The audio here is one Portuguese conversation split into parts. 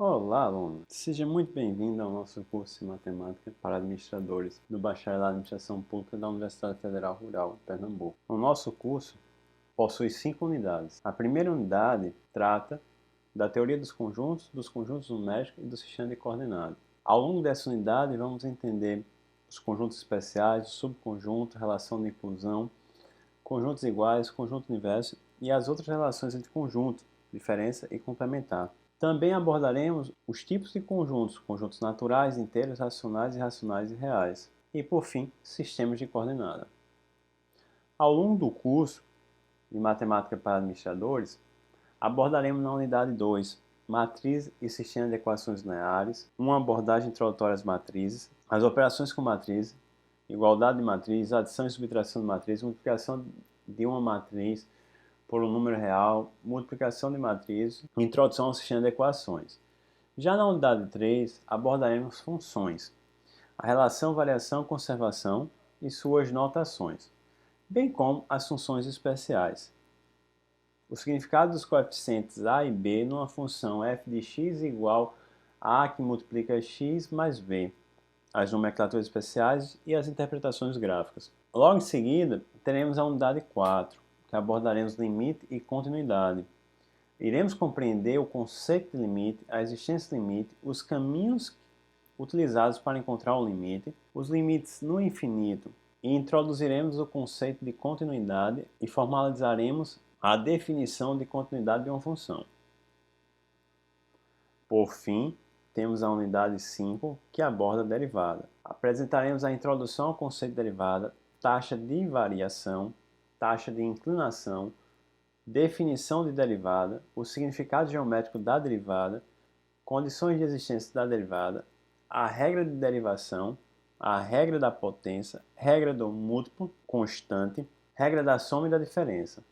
Olá, aluno! Seja muito bem-vindo ao nosso curso de Matemática para Administradores do Bacharelado em Administração Pública da Universidade Federal Rural de Pernambuco. O nosso curso possui 5 unidades. A primeira unidade trata da teoria dos conjuntos numéricos e do sistema de coordenadas. Ao longo dessa unidade, vamos entender os conjuntos especiais, o subconjunto, relação de inclusão, conjuntos iguais, conjunto inverso e as outras relações entre conjunto, diferença e complementar. Também abordaremos os tipos de conjuntos, conjuntos naturais, inteiros, racionais, irracionais e reais. E, por fim, sistemas de coordenada. Ao longo do curso de Matemática para Administradores, abordaremos na unidade 2, matriz e sistema de equações lineares, uma abordagem introdutória às matrizes, as operações com matriz, igualdade de matriz, adição e subtração de matriz, multiplicação de uma matriz por um número real, multiplicação de matriz, introdução ao sistema de equações. Já na unidade 3, abordaremos funções, a relação variação-conservação e suas notações, bem como as funções especiais. O significado dos coeficientes a e b numa função f de x igual a que multiplica x mais b, as nomenclaturas especiais e as interpretações gráficas. Logo em seguida, teremos a unidade 4, que abordaremos limite e continuidade. Iremos compreender o conceito de limite, a existência de limite, os caminhos utilizados para encontrar o limite, os limites no infinito, e introduziremos o conceito de continuidade e formalizaremos a definição de continuidade de uma função. Por fim, temos a unidade 5, que aborda a derivada. Apresentaremos a introdução ao conceito de derivada, taxa de variação, taxa de inclinação, definição de derivada, o significado geométrico da derivada, condições de existência da derivada, a regra de derivação, a regra da potência, regra do múltiplo constante, regra da soma e da diferença,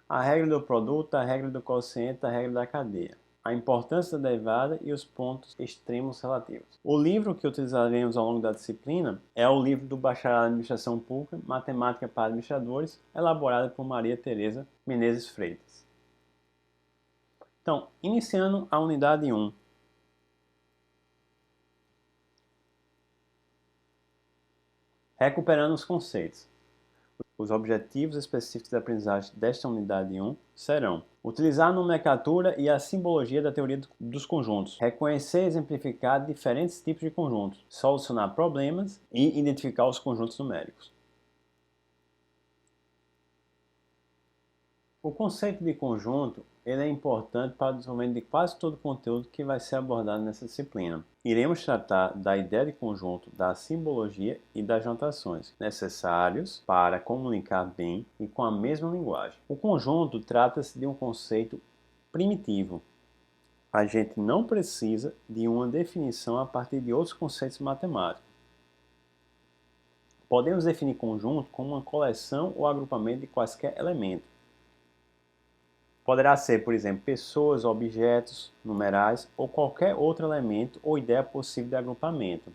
a regra do produto, a regra do quociente, a regra da cadeia, a importância da derivada e os pontos extremos relativos. O livro que utilizaremos ao longo da disciplina é o livro do Bacharelado em Administração Pública, Matemática para Administradores, elaborado por Maria Tereza Menezes Freitas. Então, iniciando a unidade 1. Recuperando os conceitos. Os objetivos específicos de aprendizagem desta unidade 1 serão: utilizar a nomenclatura e a simbologia da teoria dos conjuntos, reconhecer e exemplificar diferentes tipos de conjuntos, solucionar problemas e identificar os conjuntos numéricos. O conceito de conjunto é importante para o desenvolvimento de quase todo o conteúdo que vai ser abordado nessa disciplina. Iremos tratar da ideia de conjunto, da simbologia e das notações, necessários para comunicar bem e com a mesma linguagem. O conjunto trata-se de um conceito primitivo. A gente não precisa de uma definição a partir de outros conceitos matemáticos. Podemos definir conjunto como uma coleção ou agrupamento de quaisquer elementos. Poderá ser, por exemplo, pessoas, objetos, numerais ou qualquer outro elemento ou ideia possível de agrupamento.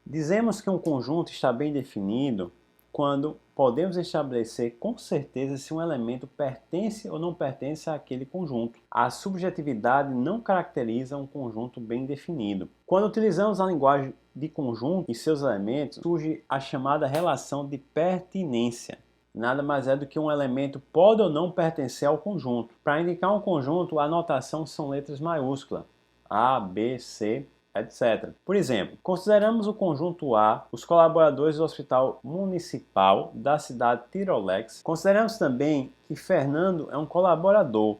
Dizemos que um conjunto está bem definido quando podemos estabelecer com certeza se um elemento pertence ou não pertence àquele conjunto. A subjetividade não caracteriza um conjunto bem definido. Quando utilizamos a linguagem de conjunto e seus elementos, surge a chamada relação de pertinência. Nada mais é do que um elemento pode ou não pertencer ao conjunto. Para indicar um conjunto, a notação são letras maiúsculas, A, B, C, etc. Por exemplo, consideramos o conjunto A, os colaboradores do Hospital Municipal da cidade de Tirolex. Consideramos também que Fernando é um colaborador.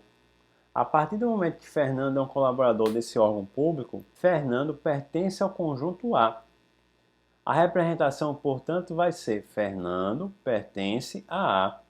A partir do momento que Fernando é um colaborador desse órgão público, Fernando pertence ao conjunto A. A representação, portanto, vai ser Fernando pertence a A.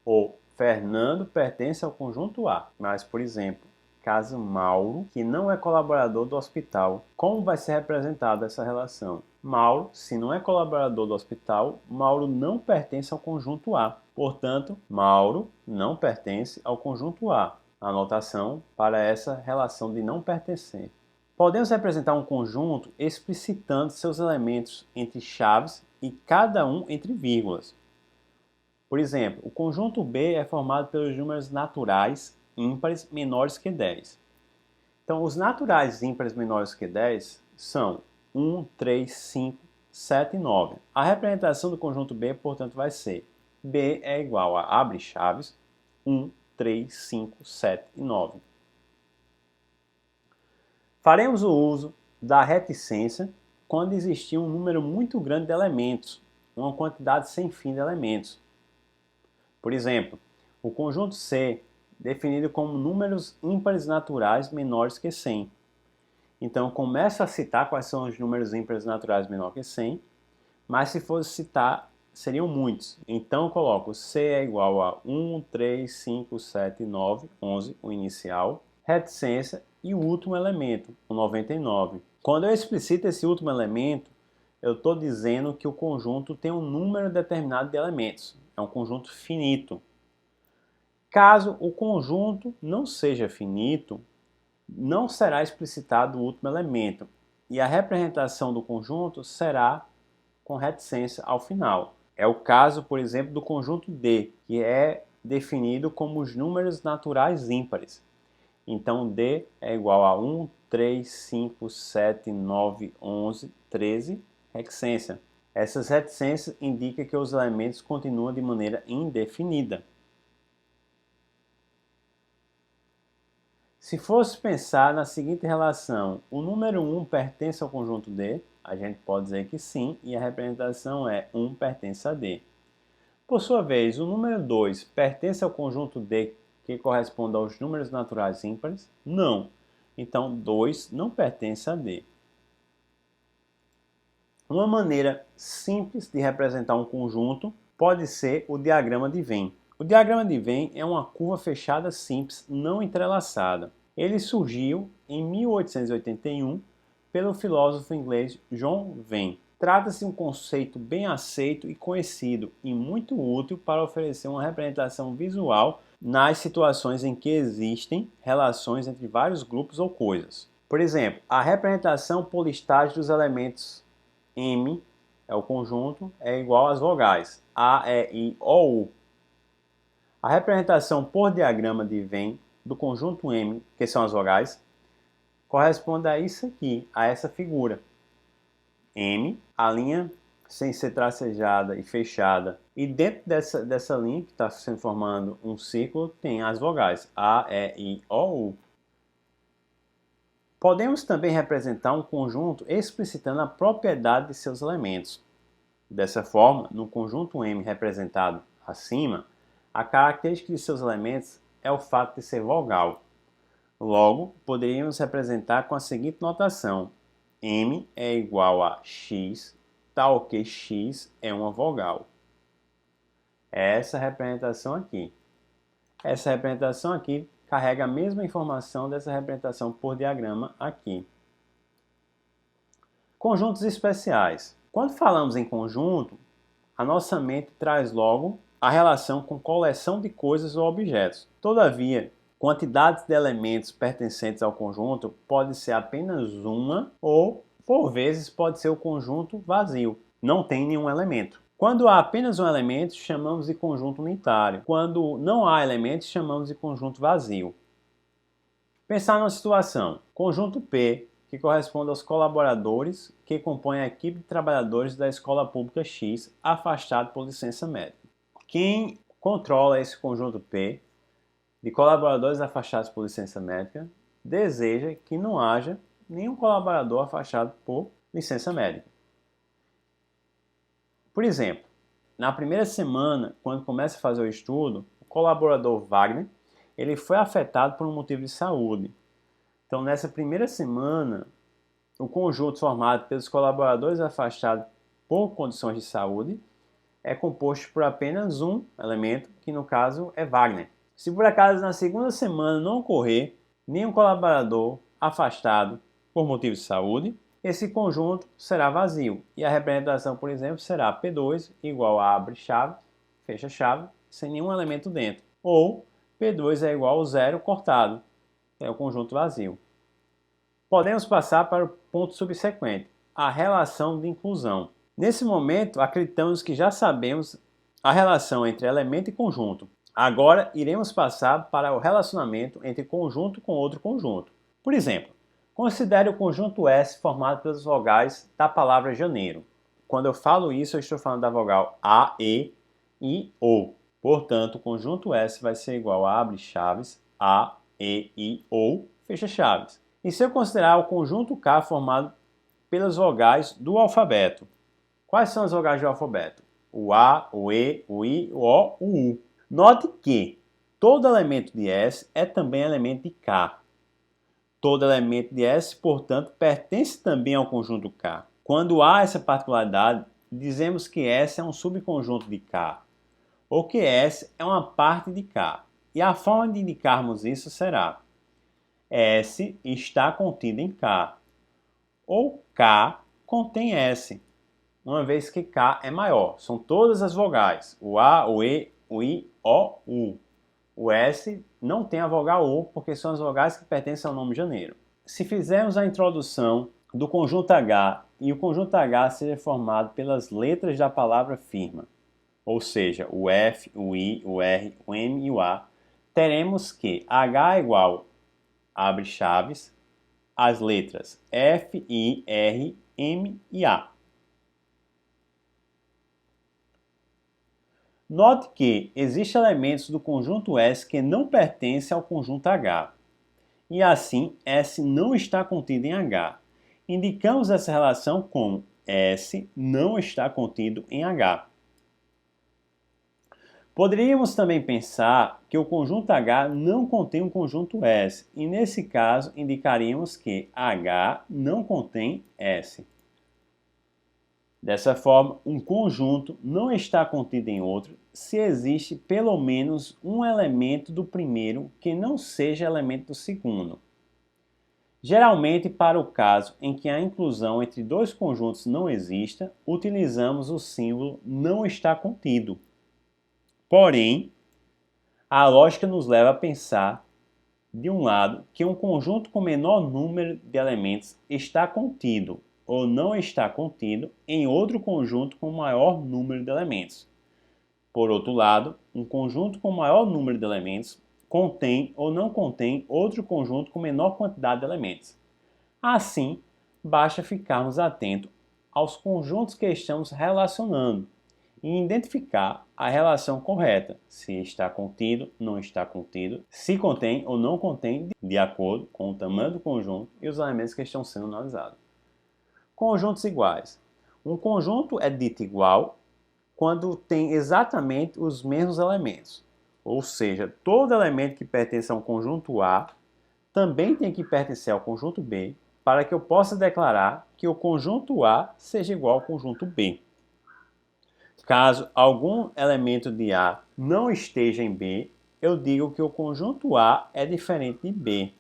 Ou Fernando pertence ao conjunto A. Mas, por exemplo, caso Mauro, que não é colaborador do hospital, como vai ser representada essa relação? Mauro, se não é colaborador do hospital, Mauro não pertence ao conjunto A. Portanto, Mauro não pertence ao conjunto A. A anotação para essa relação de não pertencer. Podemos representar um conjunto explicitando seus elementos entre chaves e cada um entre vírgulas. Por exemplo, o conjunto B é formado pelos números naturais ímpares menores que 10. Então, os naturais ímpares menores que 10 são 1, 3, 5, 7 e 9. A representação do conjunto B, portanto, vai ser B é igual a abre chaves 1, 3, 5, 7 e 9. Faremos o uso da reticência quando existir um número muito grande de elementos, uma quantidade sem fim de elementos. Por exemplo, o conjunto C, definido como números ímpares naturais menores que 100. Então, começo a citar quais são os números ímpares naturais menores que 100, mas se fosse citar, seriam muitos. Então, coloco C é igual a 1, 3, 5, 7, 9, 11, o inicial, reticência e o último elemento, o 99. Quando eu explicito esse último elemento, eu estou dizendo que o conjunto tem um número determinado de elementos. É um conjunto finito. Caso o conjunto não seja finito, não será explicitado o último elemento e a representação do conjunto será com reticência ao final. É o caso, por exemplo, do conjunto D, que é definido como os números naturais ímpares. Então, D é igual a 1, 3, 5, 7, 9, 11, 13, reticência. Essas reticências indicam que os elementos continuam de maneira indefinida. Se fosse pensar na seguinte relação, o número 1 pertence ao conjunto D, a gente pode dizer que sim, e a representação é 1 pertence a D. Por sua vez, o número 2 pertence ao conjunto D, que corresponde aos números naturais ímpares? Não. Então, 2 não pertence a D. Uma maneira simples de representar um conjunto pode ser o diagrama de Venn. O diagrama de Venn é uma curva fechada simples, não entrelaçada. Ele surgiu em 1881 pelo filósofo inglês John Venn. Trata-se de um conceito bem aceito e conhecido e muito útil para oferecer uma representação visual nas situações em que existem relações entre vários grupos ou coisas. Por exemplo, a representação por listagem dos elementos M, é o conjunto, é igual às vogais A, E, I, O, U. A representação por diagrama de Venn do conjunto M, que são as vogais, corresponde a isso aqui, a essa figura. M, a linha sem ser tracejada e fechada. E dentro dessa linha, que está se formando um círculo, tem as vogais A, E, I, O, U. Podemos também representar um conjunto explicitando a propriedade de seus elementos. Dessa forma, no conjunto M representado acima, a característica de seus elementos é o fato de ser vogal. Logo, poderíamos representar com a seguinte notação: M é igual a X, tal que X é uma vogal. Essa representação aqui. Essa representação aqui carrega a mesma informação dessa representação por diagrama aqui. Conjuntos especiais. Quando falamos em conjunto, a nossa mente traz logo a relação com coleção de coisas ou objetos. Todavia, quantidades de elementos pertencentes ao conjunto pode ser apenas uma ou, por vezes, pode ser o conjunto vazio. Não tem nenhum elemento. Quando há apenas um elemento, chamamos de conjunto unitário. Quando não há elementos, chamamos de conjunto vazio. Pensar numa situação. Conjunto P, que corresponde aos colaboradores que compõem a equipe de trabalhadores da escola pública X, afastado por licença médica. Quem controla esse conjunto P, de colaboradores afastados por licença médica, deseja que não haja nenhum colaborador afastado por licença médica. Por exemplo, na primeira semana, quando começa a fazer o estudo, o colaborador Wagner, ele foi afetado por um motivo de saúde. Então, nessa primeira semana, o conjunto formado pelos colaboradores afastados por condições de saúde é composto por apenas um elemento, que no caso é Wagner. Se por acaso na segunda semana não ocorrer nenhum colaborador afastado por motivo de saúde, esse conjunto será vazio e a representação, por exemplo, será P2 igual a abre chave, fecha chave, sem nenhum elemento dentro. Ou P2 é igual a zero cortado, é o conjunto vazio. Podemos passar para o ponto subsequente, a relação de inclusão. Nesse momento, acreditamos que já sabemos a relação entre elemento e conjunto. Agora iremos passar para o relacionamento entre conjunto com outro conjunto. Por exemplo, considere o conjunto S formado pelas vogais da palavra janeiro. Quando eu falo isso, eu estou falando da vogal A, E e O. Portanto, o conjunto S vai ser igual a abre chaves, A, E, I, O, fecha chaves. E se eu considerar o conjunto K formado pelas vogais do alfabeto? Quais são as vogais do alfabeto? O A, o E, o I, o O, o U. Note que todo elemento de S é também elemento de K. Todo elemento de S, portanto, pertence também ao conjunto K. Quando há essa particularidade, dizemos que S é um subconjunto de K, ou que S é uma parte de K. E a forma de indicarmos isso será: S está contido em K, ou K contém S, uma vez que K é maior. São todas as vogais, o A, o E, o I, O, U. O S não tem a vogal U, porque são as vogais que pertencem ao nome janeiro. Se fizermos a introdução do conjunto H e o conjunto H seja formado pelas letras da palavra firma, ou seja, o F, o I, o R, o M e o A, teremos que H é igual, abre chaves, as letras F, I, R, M e A. Note que existem elementos do conjunto S que não pertencem ao conjunto H, e assim S não está contido em H. Indicamos essa relação como S não está contido em H. Poderíamos também pensar que o conjunto H não contém um conjunto S, e nesse caso indicaríamos que H não contém S. Dessa forma, um conjunto não está contido em outro se existe pelo menos um elemento do primeiro que não seja elemento do segundo. Geralmente, para o caso em que a inclusão entre dois conjuntos não exista, utilizamos o símbolo não está contido. Porém, a lógica nos leva a pensar, de um lado, que um conjunto com menor número de elementos está contido ou não está contido em outro conjunto com maior número de elementos. Por outro lado, um conjunto com maior número de elementos contém ou não contém outro conjunto com menor quantidade de elementos. Assim, basta ficarmos atentos aos conjuntos que estamos relacionando e identificar a relação correta, se está contido, não está contido, se contém ou não contém, de acordo com o tamanho do conjunto e os elementos que estão sendo analisados. Conjuntos iguais. Um conjunto é dito igual quando tem exatamente os mesmos elementos. Ou seja, todo elemento que pertence a um conjunto A também tem que pertencer ao conjunto B para que eu possa declarar que o conjunto A seja igual ao conjunto B. Caso algum elemento de A não esteja em B, eu digo que o conjunto A é diferente de B.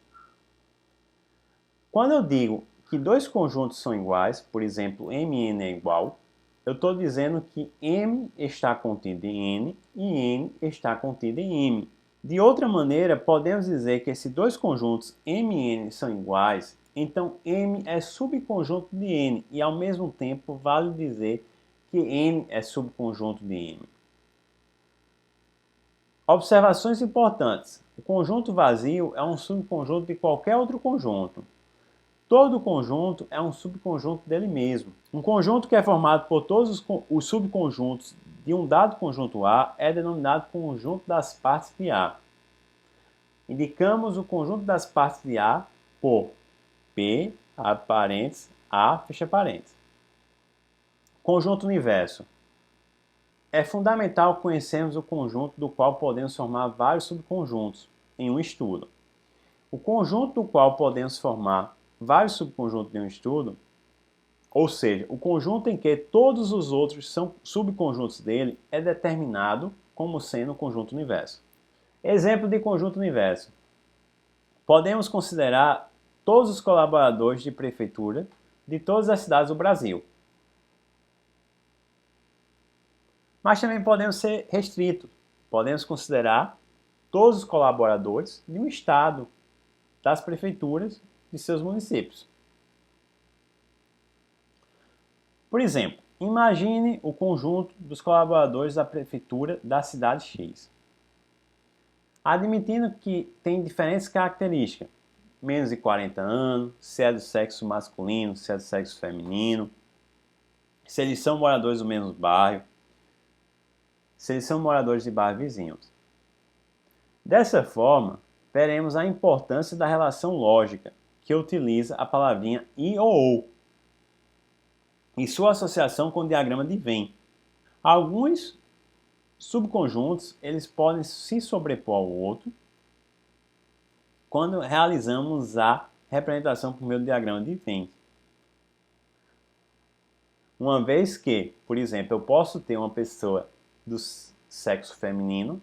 Quando eu digo que dois conjuntos são iguais, por exemplo, M e N é igual, eu estou dizendo que M está contido em N e N está contido em M. De outra maneira, podemos dizer que se dois conjuntos M e N são iguais, então M é subconjunto de N e ao mesmo tempo vale dizer que N é subconjunto de M. Observações importantes. O conjunto vazio é um subconjunto de qualquer outro conjunto. Todo conjunto é um subconjunto dele mesmo. Um conjunto que é formado por todos os subconjuntos de um dado conjunto A é denominado conjunto das partes de A. Indicamos o conjunto das partes de A por P, abre parênteses, A, fecha parênteses. Conjunto universo. É fundamental conhecermos o conjunto do qual podemos formar vários subconjuntos em um estudo. O conjunto do qual podemos formar vários subconjuntos de um estudo, ou seja, o conjunto em que todos os outros são subconjuntos dele, é determinado como sendo o conjunto universo. Exemplo de conjunto universo. Podemos considerar todos os colaboradores de prefeitura de todas as cidades do Brasil. Mas também podemos ser restritos. Podemos considerar todos os colaboradores de um estado, das prefeituras de seus municípios. Por exemplo, imagine o conjunto dos colaboradores da prefeitura da cidade X. admitindo que tem diferentes características, menos de 40 anos, se é do sexo masculino, se é do sexo feminino, se eles são moradores do mesmo bairro, se eles são moradores de bairros vizinhos. Dessa forma, veremos a importância da relação lógica, que utiliza a palavrinha e ou, e sua associação com o diagrama de Venn. Alguns subconjuntos eles podem se sobrepor ao outro quando realizamos a representação por meio do diagrama de Venn. Uma vez que, por exemplo, eu posso ter uma pessoa do sexo feminino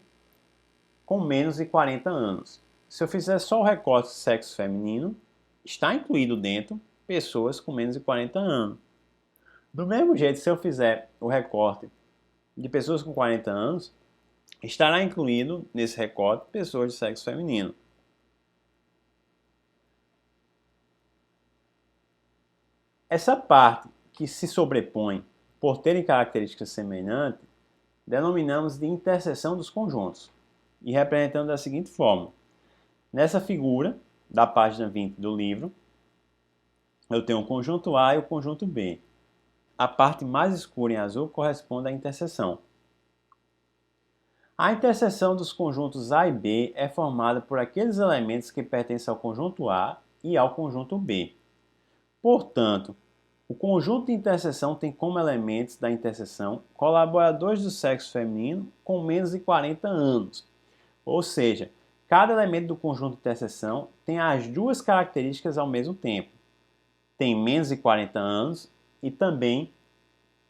com menos de 40 anos. Se eu fizer só o recorte do sexo feminino, está incluído dentro pessoas com menos de 40 anos. Do mesmo jeito, se eu fizer o recorte de pessoas com 40 anos, estará incluído nesse recorte pessoas de sexo feminino. Essa parte que se sobrepõe por terem características semelhantes, denominamos de interseção dos conjuntos e representamos da seguinte forma. Nessa figura da página 20 do livro, eu tenho o conjunto A e o conjunto B. A parte mais escura em azul corresponde à interseção. A interseção dos conjuntos A e B é formada por aqueles elementos que pertencem ao conjunto A e ao conjunto B. Portanto, o conjunto de interseção tem como elementos da interseção colaboradores do sexo feminino com menos de 40 anos. Ou seja, cada elemento do conjunto de interseção tem as duas características ao mesmo tempo. Tem menos de 40 anos e também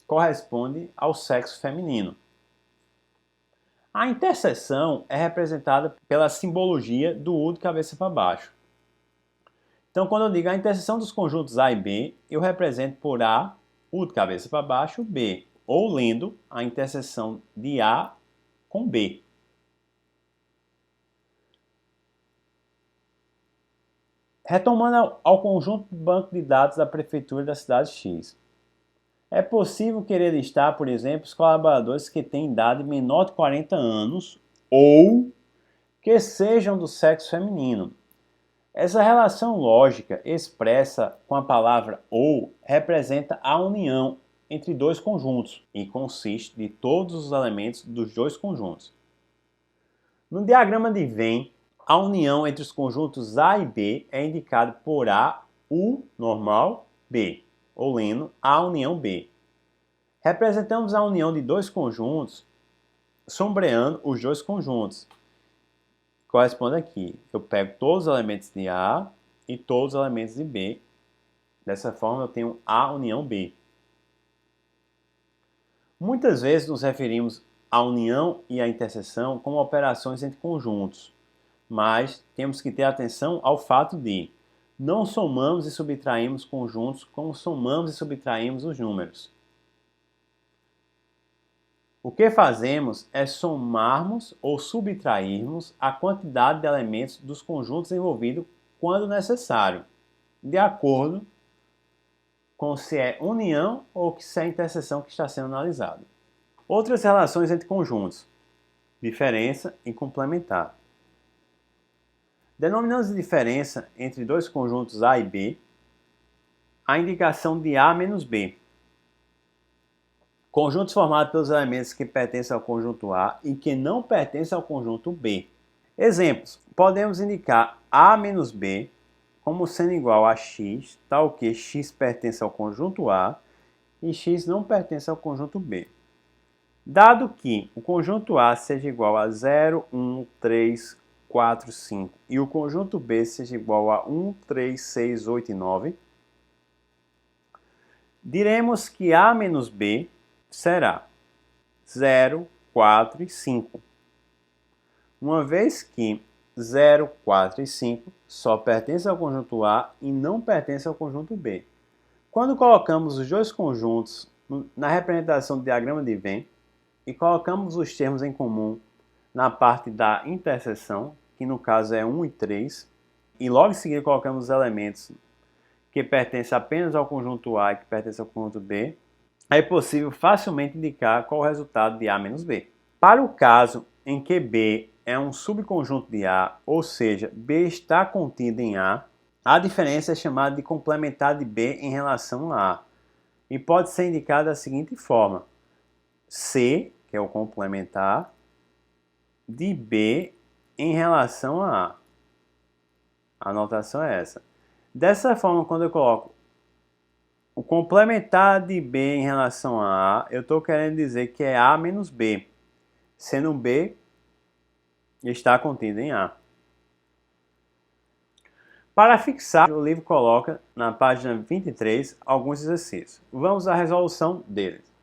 corresponde ao sexo feminino. A interseção é representada pela simbologia do U de cabeça para baixo. Então, quando eu digo a interseção dos conjuntos A e B, eu represento por A, U de cabeça para baixo, B, ou lendo a interseção de A com B. Retomando ao conjunto do banco de dados da Prefeitura da cidade X. É possível querer listar, por exemplo, os colaboradores que têm idade menor de 40 anos ou que sejam do sexo feminino. Essa relação lógica expressa com a palavra ou representa a união entre dois conjuntos e consiste de todos os elementos dos dois conjuntos. No diagrama de Venn, a união entre os conjuntos A e B é indicada por A, U normal, B, ou lendo A união B. Representamos a união de dois conjuntos sombreando os dois conjuntos. Corresponde aqui. Eu pego todos os elementos de A e todos os elementos de B. Dessa forma, eu tenho A união B. Muitas vezes nos referimos à união e à interseção como operações entre conjuntos, mas temos que ter atenção ao fato de não somamos e subtraímos conjuntos como somamos e subtraímos os números. O que fazemos é somarmos ou subtrairmos a quantidade de elementos dos conjuntos envolvidos quando necessário, de acordo com se é união ou se é interseção que está sendo analisada. Outras relações entre conjuntos: diferença e complementar. Denominamos de diferença entre dois conjuntos A e B a indicação de A menos B. Conjuntos formados pelos elementos que pertencem ao conjunto A e que não pertencem ao conjunto B. Exemplos: podemos indicar A menos B como sendo igual a X, tal que X pertence ao conjunto A e X não pertence ao conjunto B. Dado que o conjunto A seja igual a 0, 1, 3, 4, 5 e o conjunto B seja igual a 1, 3, 6, 8 e 9, diremos que A menos B será 0, 4 e 5. Uma vez que 0, 4 e 5 só pertencem ao conjunto A e não pertencem ao conjunto B. Quando colocamos os dois conjuntos na representação do diagrama de Venn e colocamos os termos em comum na parte da interseção, que no caso é 1 e 3, e logo em seguida colocamos os elementos que pertencem apenas ao conjunto A e que pertencem ao conjunto B, é possível facilmente indicar qual é o resultado de A menos B. Para o caso em que B é um subconjunto de A, ou seja, B está contido em A, a diferença é chamada de complementar de B em relação a A e pode ser indicada da seguinte forma: C, que é o complementar, de B em relação a A. A anotação é essa. Dessa forma, quando eu coloco o complementar de B em relação a A, eu estou querendo dizer que é A menos B, sendo B está contido em A. Para fixar, o livro coloca na página 23 alguns exercícios. Vamos à resolução deles.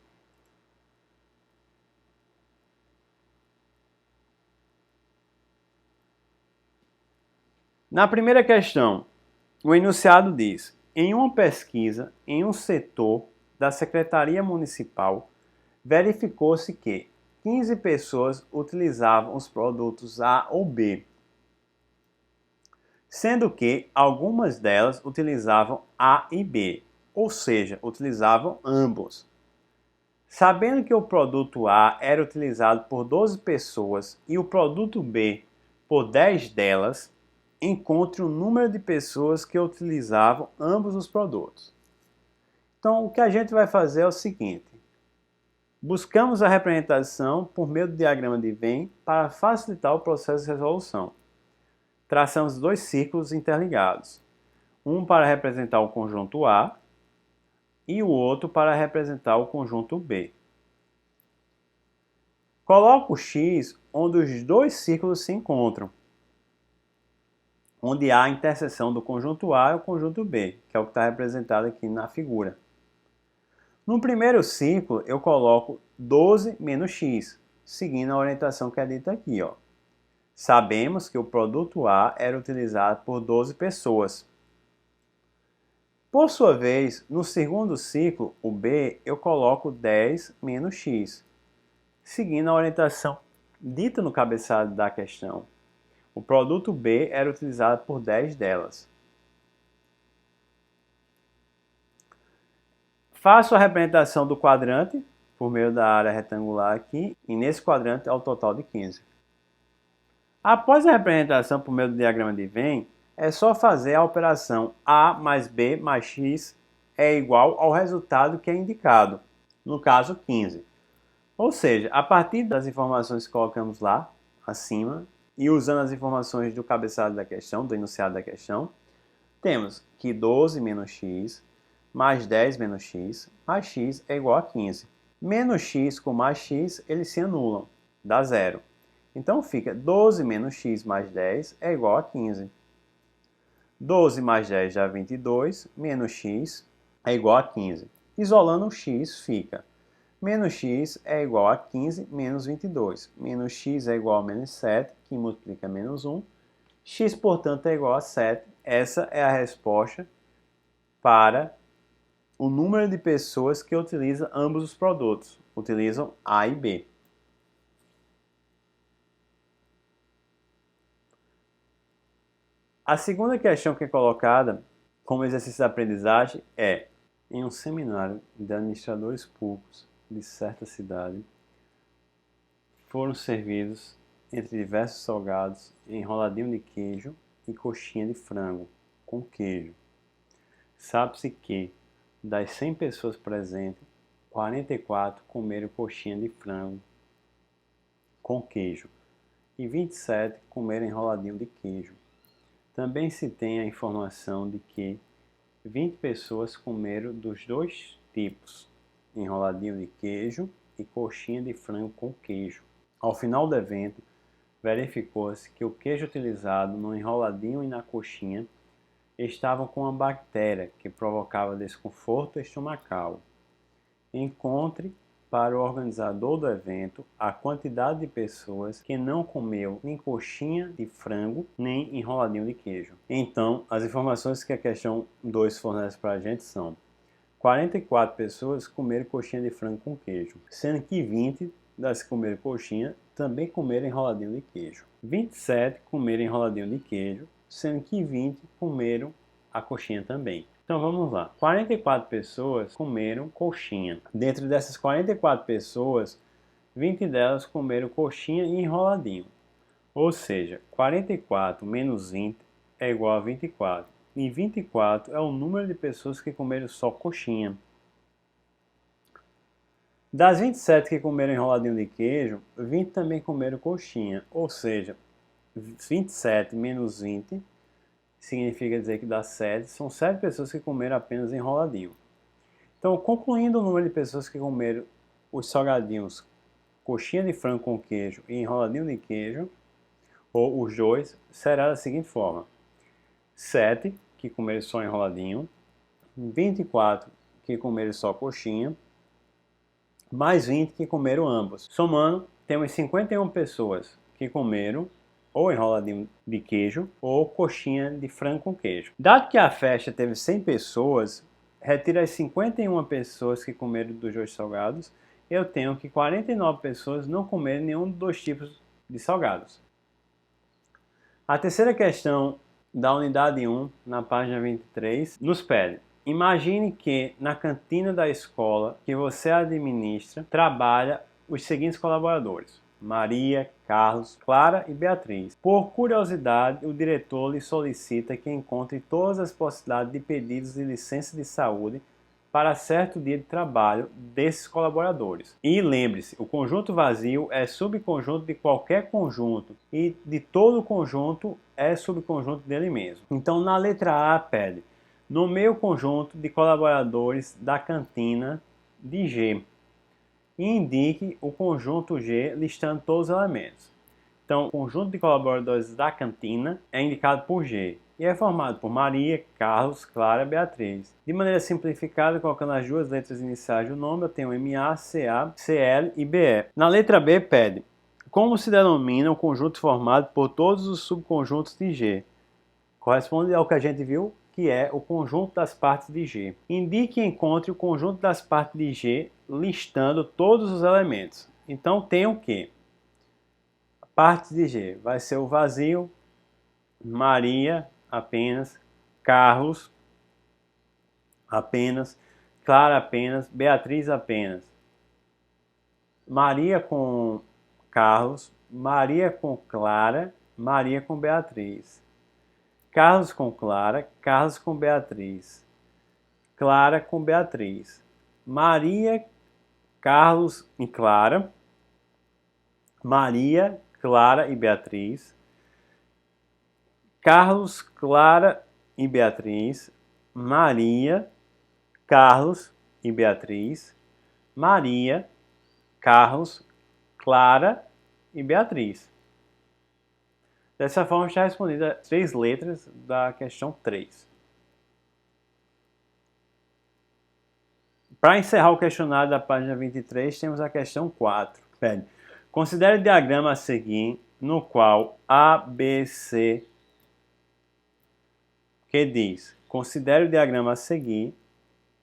Na primeira questão, o enunciado diz: em uma pesquisa em um setor da Secretaria Municipal, verificou-se que 15 pessoas utilizavam os produtos A ou B, sendo que algumas delas utilizavam A e B, ou seja, utilizavam ambos. Sabendo que o produto A era utilizado por 12 pessoas e o produto B por 10 delas, encontre o número de pessoas que utilizavam ambos os produtos. Então, o que a gente vai fazer é o seguinte: buscamos a representação por meio do diagrama de Venn para facilitar o processo de resolução. Traçamos dois círculos interligados, um para representar o conjunto A e o outro para representar o conjunto B. Coloco o X onde os dois círculos se encontram, onde há a interseção do conjunto A e o conjunto B, que é o que está representado aqui na figura. No primeiro círculo, eu coloco 12 menos x, seguindo a orientação que é dita aqui. Sabemos que o produto A era utilizado por 12 pessoas. Por sua vez, no segundo ciclo, o B, eu coloco 10 menos x, seguindo a orientação dita no cabeçalho da questão. O produto B era utilizado por 10 delas. Faço a representação do quadrante por meio da área retangular aqui, e nesse quadrante é o total de 15. Após a representação por meio do diagrama de Venn, é só fazer a operação A mais B mais X é igual ao resultado que é indicado, no caso 15. Ou seja, a partir das informações que colocamos lá, acima, e usando as informações do cabeçalho da questão, do enunciado da questão, temos que 12 menos x mais 10 menos x mais x é igual a 15. Menos x com mais x, eles se anulam, dá zero. Então fica 12 menos x mais 10 é igual a 15. 12 mais 10 dá 22, menos x é igual a 15. Isolando o x, fica menos x é igual a 15 menos 22. Menos x é igual a menos 7, que multiplica menos 1. X, portanto, é igual a 7. Essa é a resposta para o número de pessoas que utilizam ambos os produtos. Utilizam A e B. A segunda questão que é colocada como exercício de aprendizagem é: em um seminário de administradores públicos de certa cidade, foram servidos, entre diversos salgados, enroladinho de queijo e coxinha de frango com queijo. Sabe-se que, das 100 pessoas presentes, 44 comeram coxinha de frango com queijo e 27 comeram enroladinho de queijo. Também se tem a informação de que 20 pessoas comeram dos dois tipos, enroladinho de queijo e coxinha de frango com queijo. Ao final do evento, verificou-se que o queijo utilizado no enroladinho e na coxinha estavam com uma bactéria que provocava desconforto estomacal. Encontre para o organizador do evento a quantidade de pessoas que não comeu nem coxinha de frango nem enroladinho de queijo. Então, as informações que a questão 2 fornece para a gente são: 44 pessoas comeram coxinha de frango com queijo, sendo que 20 das que comeram coxinha também comeram enroladinho de queijo. 27 comeram enroladinho de queijo, sendo que 20 comeram a coxinha também. Então vamos lá. 44 pessoas comeram coxinha. Dentro dessas 44 pessoas, 20 delas comeram coxinha e enroladinho. Ou seja, 44 menos 20 é igual a 24. E 24 é o número de pessoas que comeram só coxinha. Das 27 que comeram enroladinho de queijo, 20 também comeram coxinha. Ou seja, 27 menos 20 significa dizer que dá 7. São 7 pessoas que comeram apenas enroladinho. Então, concluindo o número de pessoas que comeram os salgadinhos coxinha de frango com queijo e enroladinho de queijo, ou os dois, será da seguinte forma: 7 que comeram só enroladinho, 24 que comeram só coxinha, mais 20 que comeram ambos. Somando, temos 51 pessoas que comeram ou enroladinho de queijo ou coxinha de frango com queijo. Dado que a festa teve 100 pessoas, retira as 51 pessoas que comeram dos dois salgados, eu tenho que 49 pessoas não comeram nenhum dos dois tipos de salgados. A terceira questão da unidade 1, na página 23, nos pede: imagine que na cantina da escola que você administra trabalha os seguintes colaboradores: Maria, Carlos, Clara e Beatriz. Por curiosidade, o diretor lhe solicita que encontre todas as possibilidades de pedidos de licença de saúde para certo dia de trabalho desses colaboradores. E lembre-se, o conjunto vazio é subconjunto de qualquer conjunto e de todo conjunto é subconjunto dele mesmo. Então, na letra A, pede: nomeie o conjunto de colaboradores da cantina de G e indique o conjunto G listando todos os elementos. Então, o conjunto de colaboradores da cantina é indicado por G e é formado por Maria, Carlos, Clara e Beatriz. De maneira simplificada, colocando as duas letras iniciais do nome, eu tenho MA, CA, CL e BE. Na letra B, pede: como se denomina o conjunto formado por todos os subconjuntos de G? Corresponde ao que a gente viu, que é o conjunto das partes de G. Indique e encontre o conjunto das partes de G, listando todos os elementos. Então, tem o quê? Partes de G vai ser o vazio, Maria apenas, Carlos apenas, Clara apenas, Beatriz apenas. Maria com Carlos, Maria com Clara, Maria com Beatriz. Carlos com Clara, Carlos com Beatriz. Clara com Beatriz. Maria, Carlos e Clara. Maria, Clara e Beatriz. Carlos, Clara e Beatriz. Maria, Carlos e Beatriz. Maria, Carlos, Clara e Beatriz. Dessa forma está respondida as 3 letras da questão 3. Para encerrar o questionário da página 23, temos a questão 4. Pede: considere o diagrama a seguir, no qual A, B, C, que diz: considere o diagrama a seguir,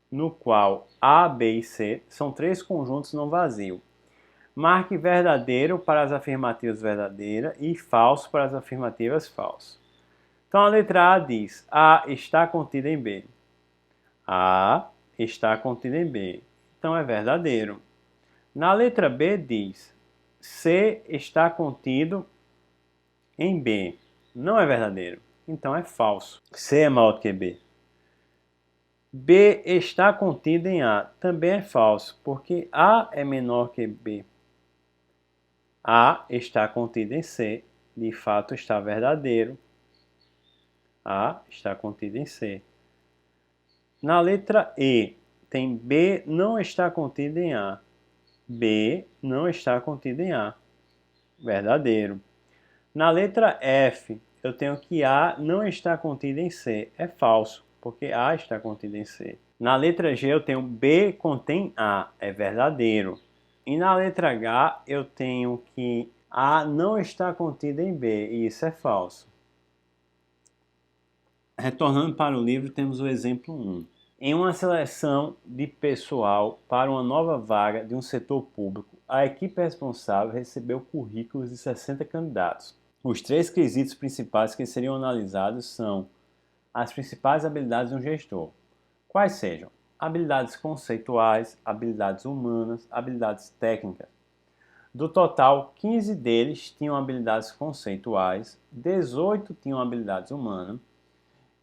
no qual A, B e C são 3 conjuntos não vazios. Marque verdadeiro para as afirmativas verdadeira e falso para as afirmativas falso. Então a letra A diz: A está contida em B. A está contida em B. Então é verdadeiro. Na letra B diz: C está contido em B. Não é verdadeiro. Então é falso. C é maior do que B. B está contido em A. Também é falso, porque A é menor que B. A está contido em C. De fato está verdadeiro. A está contido em C. Na letra E, tem B não está contido em A. B não está contido em A. Verdadeiro. Na letra F, eu tenho que A não está contido em C. É falso, porque A está contido em C. Na letra G, eu tenho B contém A. É verdadeiro. E na letra H, eu tenho que A não está contido em B. E isso é falso. Retornando para o livro, temos o exemplo 1. Em uma seleção de pessoal para uma nova vaga de um setor público, a equipe responsável recebeu currículos de 60 candidatos. Os 3 quesitos principais que seriam analisados são as principais habilidades de um gestor. Quais sejam? Habilidades conceituais, habilidades humanas, habilidades técnicas. Do total, 15 deles tinham habilidades conceituais, 18 tinham habilidades humanas,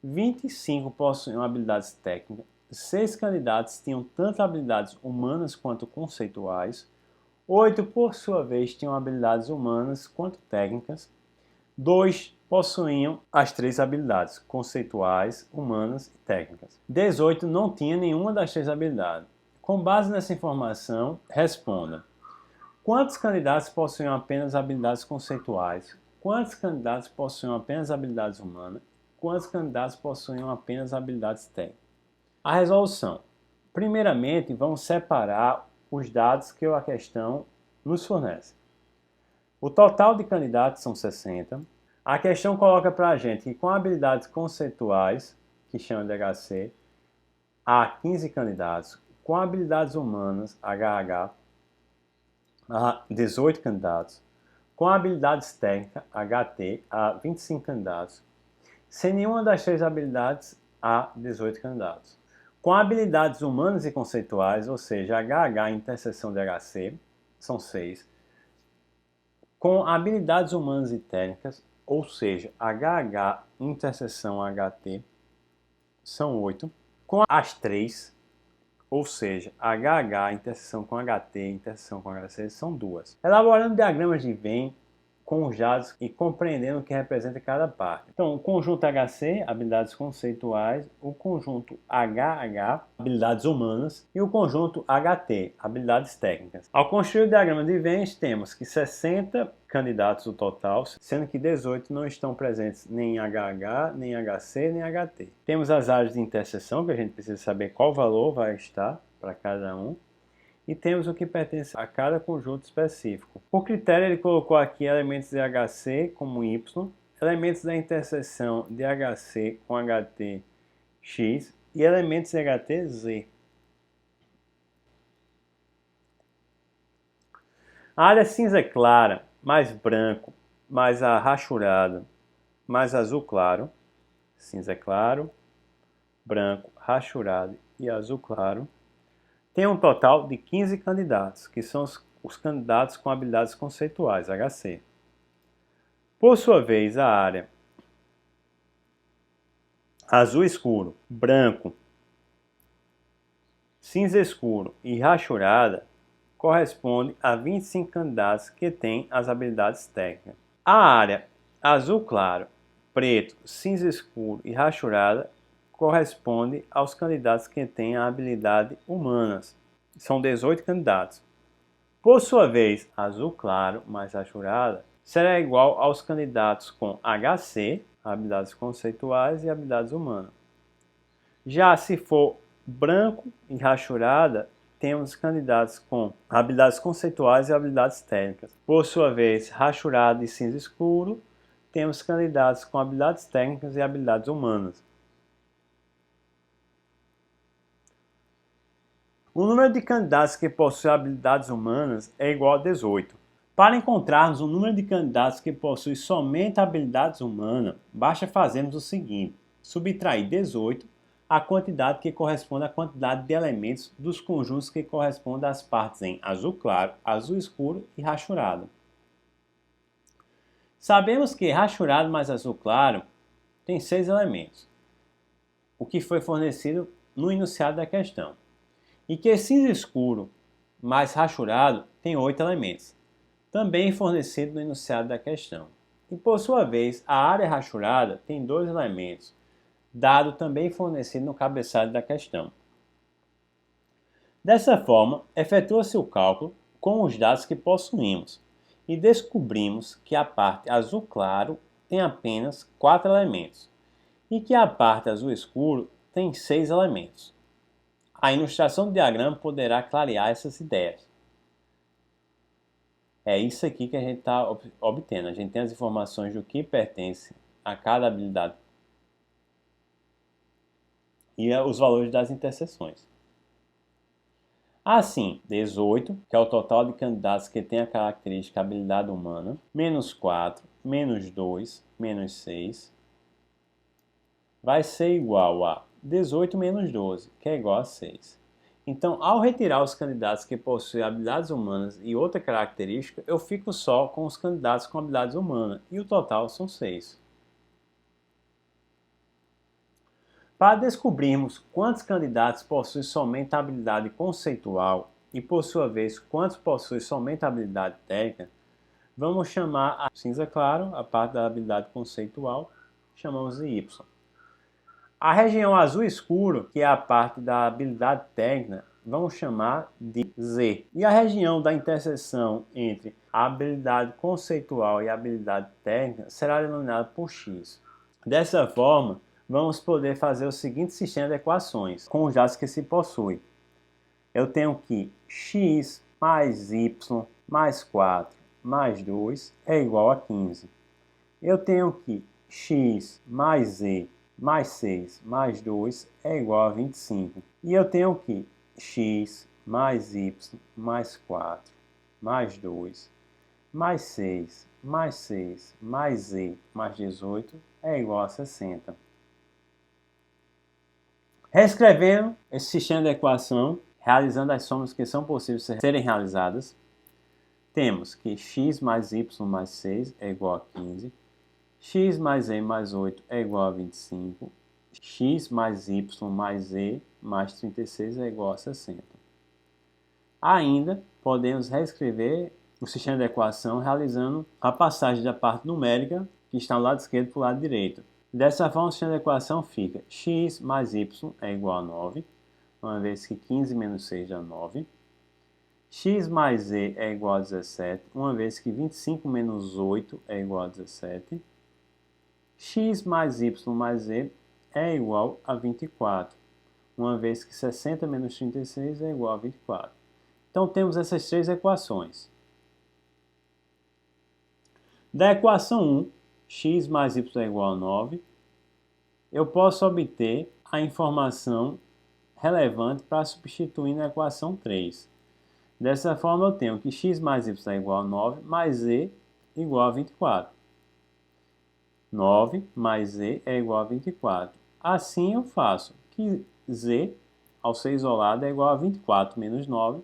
25 possuíam habilidades técnicas, 6 candidatos tinham tanto habilidades humanas quanto conceituais, 8 por sua vez tinham habilidades humanas quanto técnicas, 2 possuíam as 3 habilidades conceituais, humanas e técnicas. 18 não tinha nenhuma das 3 habilidades. Com base nessa informação, responda: quantos candidatos possuíam apenas habilidades conceituais? Quantos candidatos possuíam apenas habilidades humanas? Quantos candidatos possuíam apenas habilidades técnicas? A resolução. Primeiramente, vamos separar os dados que a questão nos fornece. O total de candidatos são 60. A questão coloca para a gente que com habilidades conceituais, que chama de HC, há 15 candidatos. Com habilidades humanas, HH, há 18 candidatos. Com habilidades técnicas, HT, há 25 candidatos. Sem nenhuma das 3 habilidades, há 18 candidatos. Com habilidades humanas e conceituais, ou seja, HH interseção de HC, são 6. Com habilidades humanas e técnicas, ou seja, HH interseção HT, são 8. Com as 3, ou seja, HH interseção com HT interseção com HC, são 2. Elaborando diagramas de Venn com os dados e compreendendo o que representa cada parte. Então, o conjunto HC, habilidades conceituais, o conjunto HH, habilidades humanas, e o conjunto HT, habilidades técnicas. Ao construir o diagrama de Venn, temos que 60 candidatos no total, sendo que 18 não estão presentes nem em HH, nem HC, nem HT. Temos as áreas de interseção, que a gente precisa saber qual valor vai estar para cada um. E temos o que pertence a cada conjunto específico. Por critério, ele colocou aqui elementos de HC como Y, elementos da interseção de HC com HT X e elementos de HT Z. A área cinza clara, mais branco, mais arrachurado, mais azul claro, cinza claro, branco, rachurado e azul claro, tem um total de 15 candidatos, que são os candidatos com habilidades conceituais, HC. Por sua vez, a área azul escuro, branco, cinza escuro e rachurada corresponde a 25 candidatos que têm as habilidades técnicas. A área azul claro, preto, cinza escuro e rachurada corresponde aos candidatos que têm a habilidade humanas. São 18 candidatos. Por sua vez, azul claro mais rachurada será igual aos candidatos com HC, habilidades conceituais e habilidades humanas. Já se for branco e rachurada, temos candidatos com habilidades conceituais e habilidades técnicas. Por sua vez, rachurado e cinza escuro, temos candidatos com habilidades técnicas e habilidades humanas. O número de candidatos que possuem habilidades humanas é igual a 18. Para encontrarmos o número de candidatos que possuem somente habilidades humanas, basta fazermos o seguinte: subtrair 18 a quantidade que corresponde à quantidade de elementos dos conjuntos que correspondem às partes em azul claro, azul escuro e rachurado. Sabemos que rachurado mais azul claro tem 6 elementos, o que foi fornecido no enunciado da questão. E que cinza escuro mais rachurado tem 8 elementos, também fornecido no enunciado da questão. E por sua vez, a área rachurada tem 2 elementos, dado também fornecido no cabeçalho da questão. Dessa forma, efetua-se o cálculo com os dados que possuímos e descobrimos que a parte azul claro tem apenas 4 elementos e que a parte azul escuro tem 6 elementos. A ilustração do diagrama poderá clarear essas ideias. É isso aqui que a gente está obtendo. A gente tem as informações do que pertence a cada habilidade e os valores das interseções. Assim, 18, que é o total de candidatos que tem a característica habilidade humana, menos 4, menos 2, menos 6, vai ser igual a 18 menos 12, que é igual a 6. Então, ao retirar os candidatos que possuem habilidades humanas e outra característica, eu fico só com os candidatos com habilidades humanas, e o total são 6. Para descobrirmos quantos candidatos possuem somente a habilidade conceitual e, por sua vez, quantos possuem somente a habilidade técnica, vamos chamar a cinza claro, a parte da habilidade conceitual, chamamos de Y. A região azul escuro, que é a parte da habilidade técnica, vamos chamar de Z. E a região da interseção entre a habilidade conceitual e a habilidade técnica será denominada por X. Dessa forma, vamos poder fazer o seguinte sistema de equações com os dados que se possui. Eu tenho que x mais y mais 4 mais 2 é igual a 15. Eu tenho que x mais z mais 6 mais 2 é igual a 25. E eu tenho que x mais y mais 4 mais 2 mais 6 mais 6 mais z mais 18 é igual a 60. Reescrevendo esse sistema de equação, realizando as somas que são possíveis serem realizadas, temos que x mais y mais 6 é igual a 15, x mais z mais 8 é igual a 25, x mais y mais z mais 36 é igual a 60. Ainda podemos reescrever o sistema de equação realizando a passagem da parte numérica que está no lado esquerdo para o lado direito. Dessa forma, o sistema de equação fica x mais y é igual a 9, uma vez que 15 menos 6 dá 9. X mais z é igual a 17, uma vez que 25 menos 8 é igual a 17. X mais y mais z é igual a 24, uma vez que 60 menos 36 é igual a 24. Então, temos essas três equações. Da equação 1, x mais y é igual a 9, eu posso obter a informação relevante para substituir na equação 3. Dessa forma, eu tenho que x mais y é igual a 9, mais z igual a 24. 9 mais z é igual a 24. Assim, eu faço que z, ao ser isolado, é igual a 24 menos 9.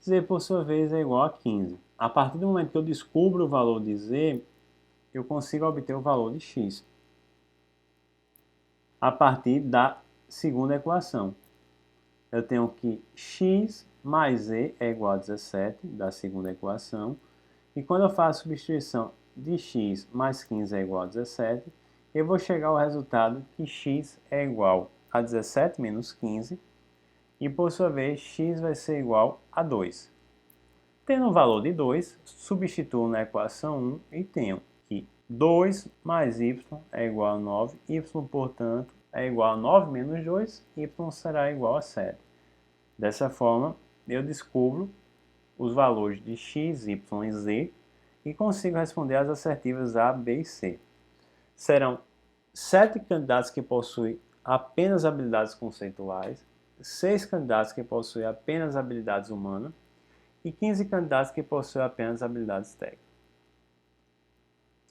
Z, por sua vez, é igual a 15. A partir do momento que eu descubro o valor de z, eu consigo obter o valor de x a partir da segunda equação. Eu tenho que x mais z é igual a 17, da segunda equação. E quando eu faço a substituição de x mais 15 é igual a 17, eu vou chegar ao resultado que x é igual a 17 menos 15. E, por sua vez, x vai ser igual a 2. Tendo um valor de 2, substituo na equação 1 e tenho que 2 mais y é igual a 9, y, portanto, é igual a 9 menos 2, y será igual a 7. Dessa forma, eu descubro os valores de x, y e z e consigo responder as assertivas A, B e C. Serão 7 candidatos que possuem apenas habilidades conceituais, 6 candidatos que possuem apenas habilidades humanas e 15 candidatos que possuem apenas habilidades técnicas.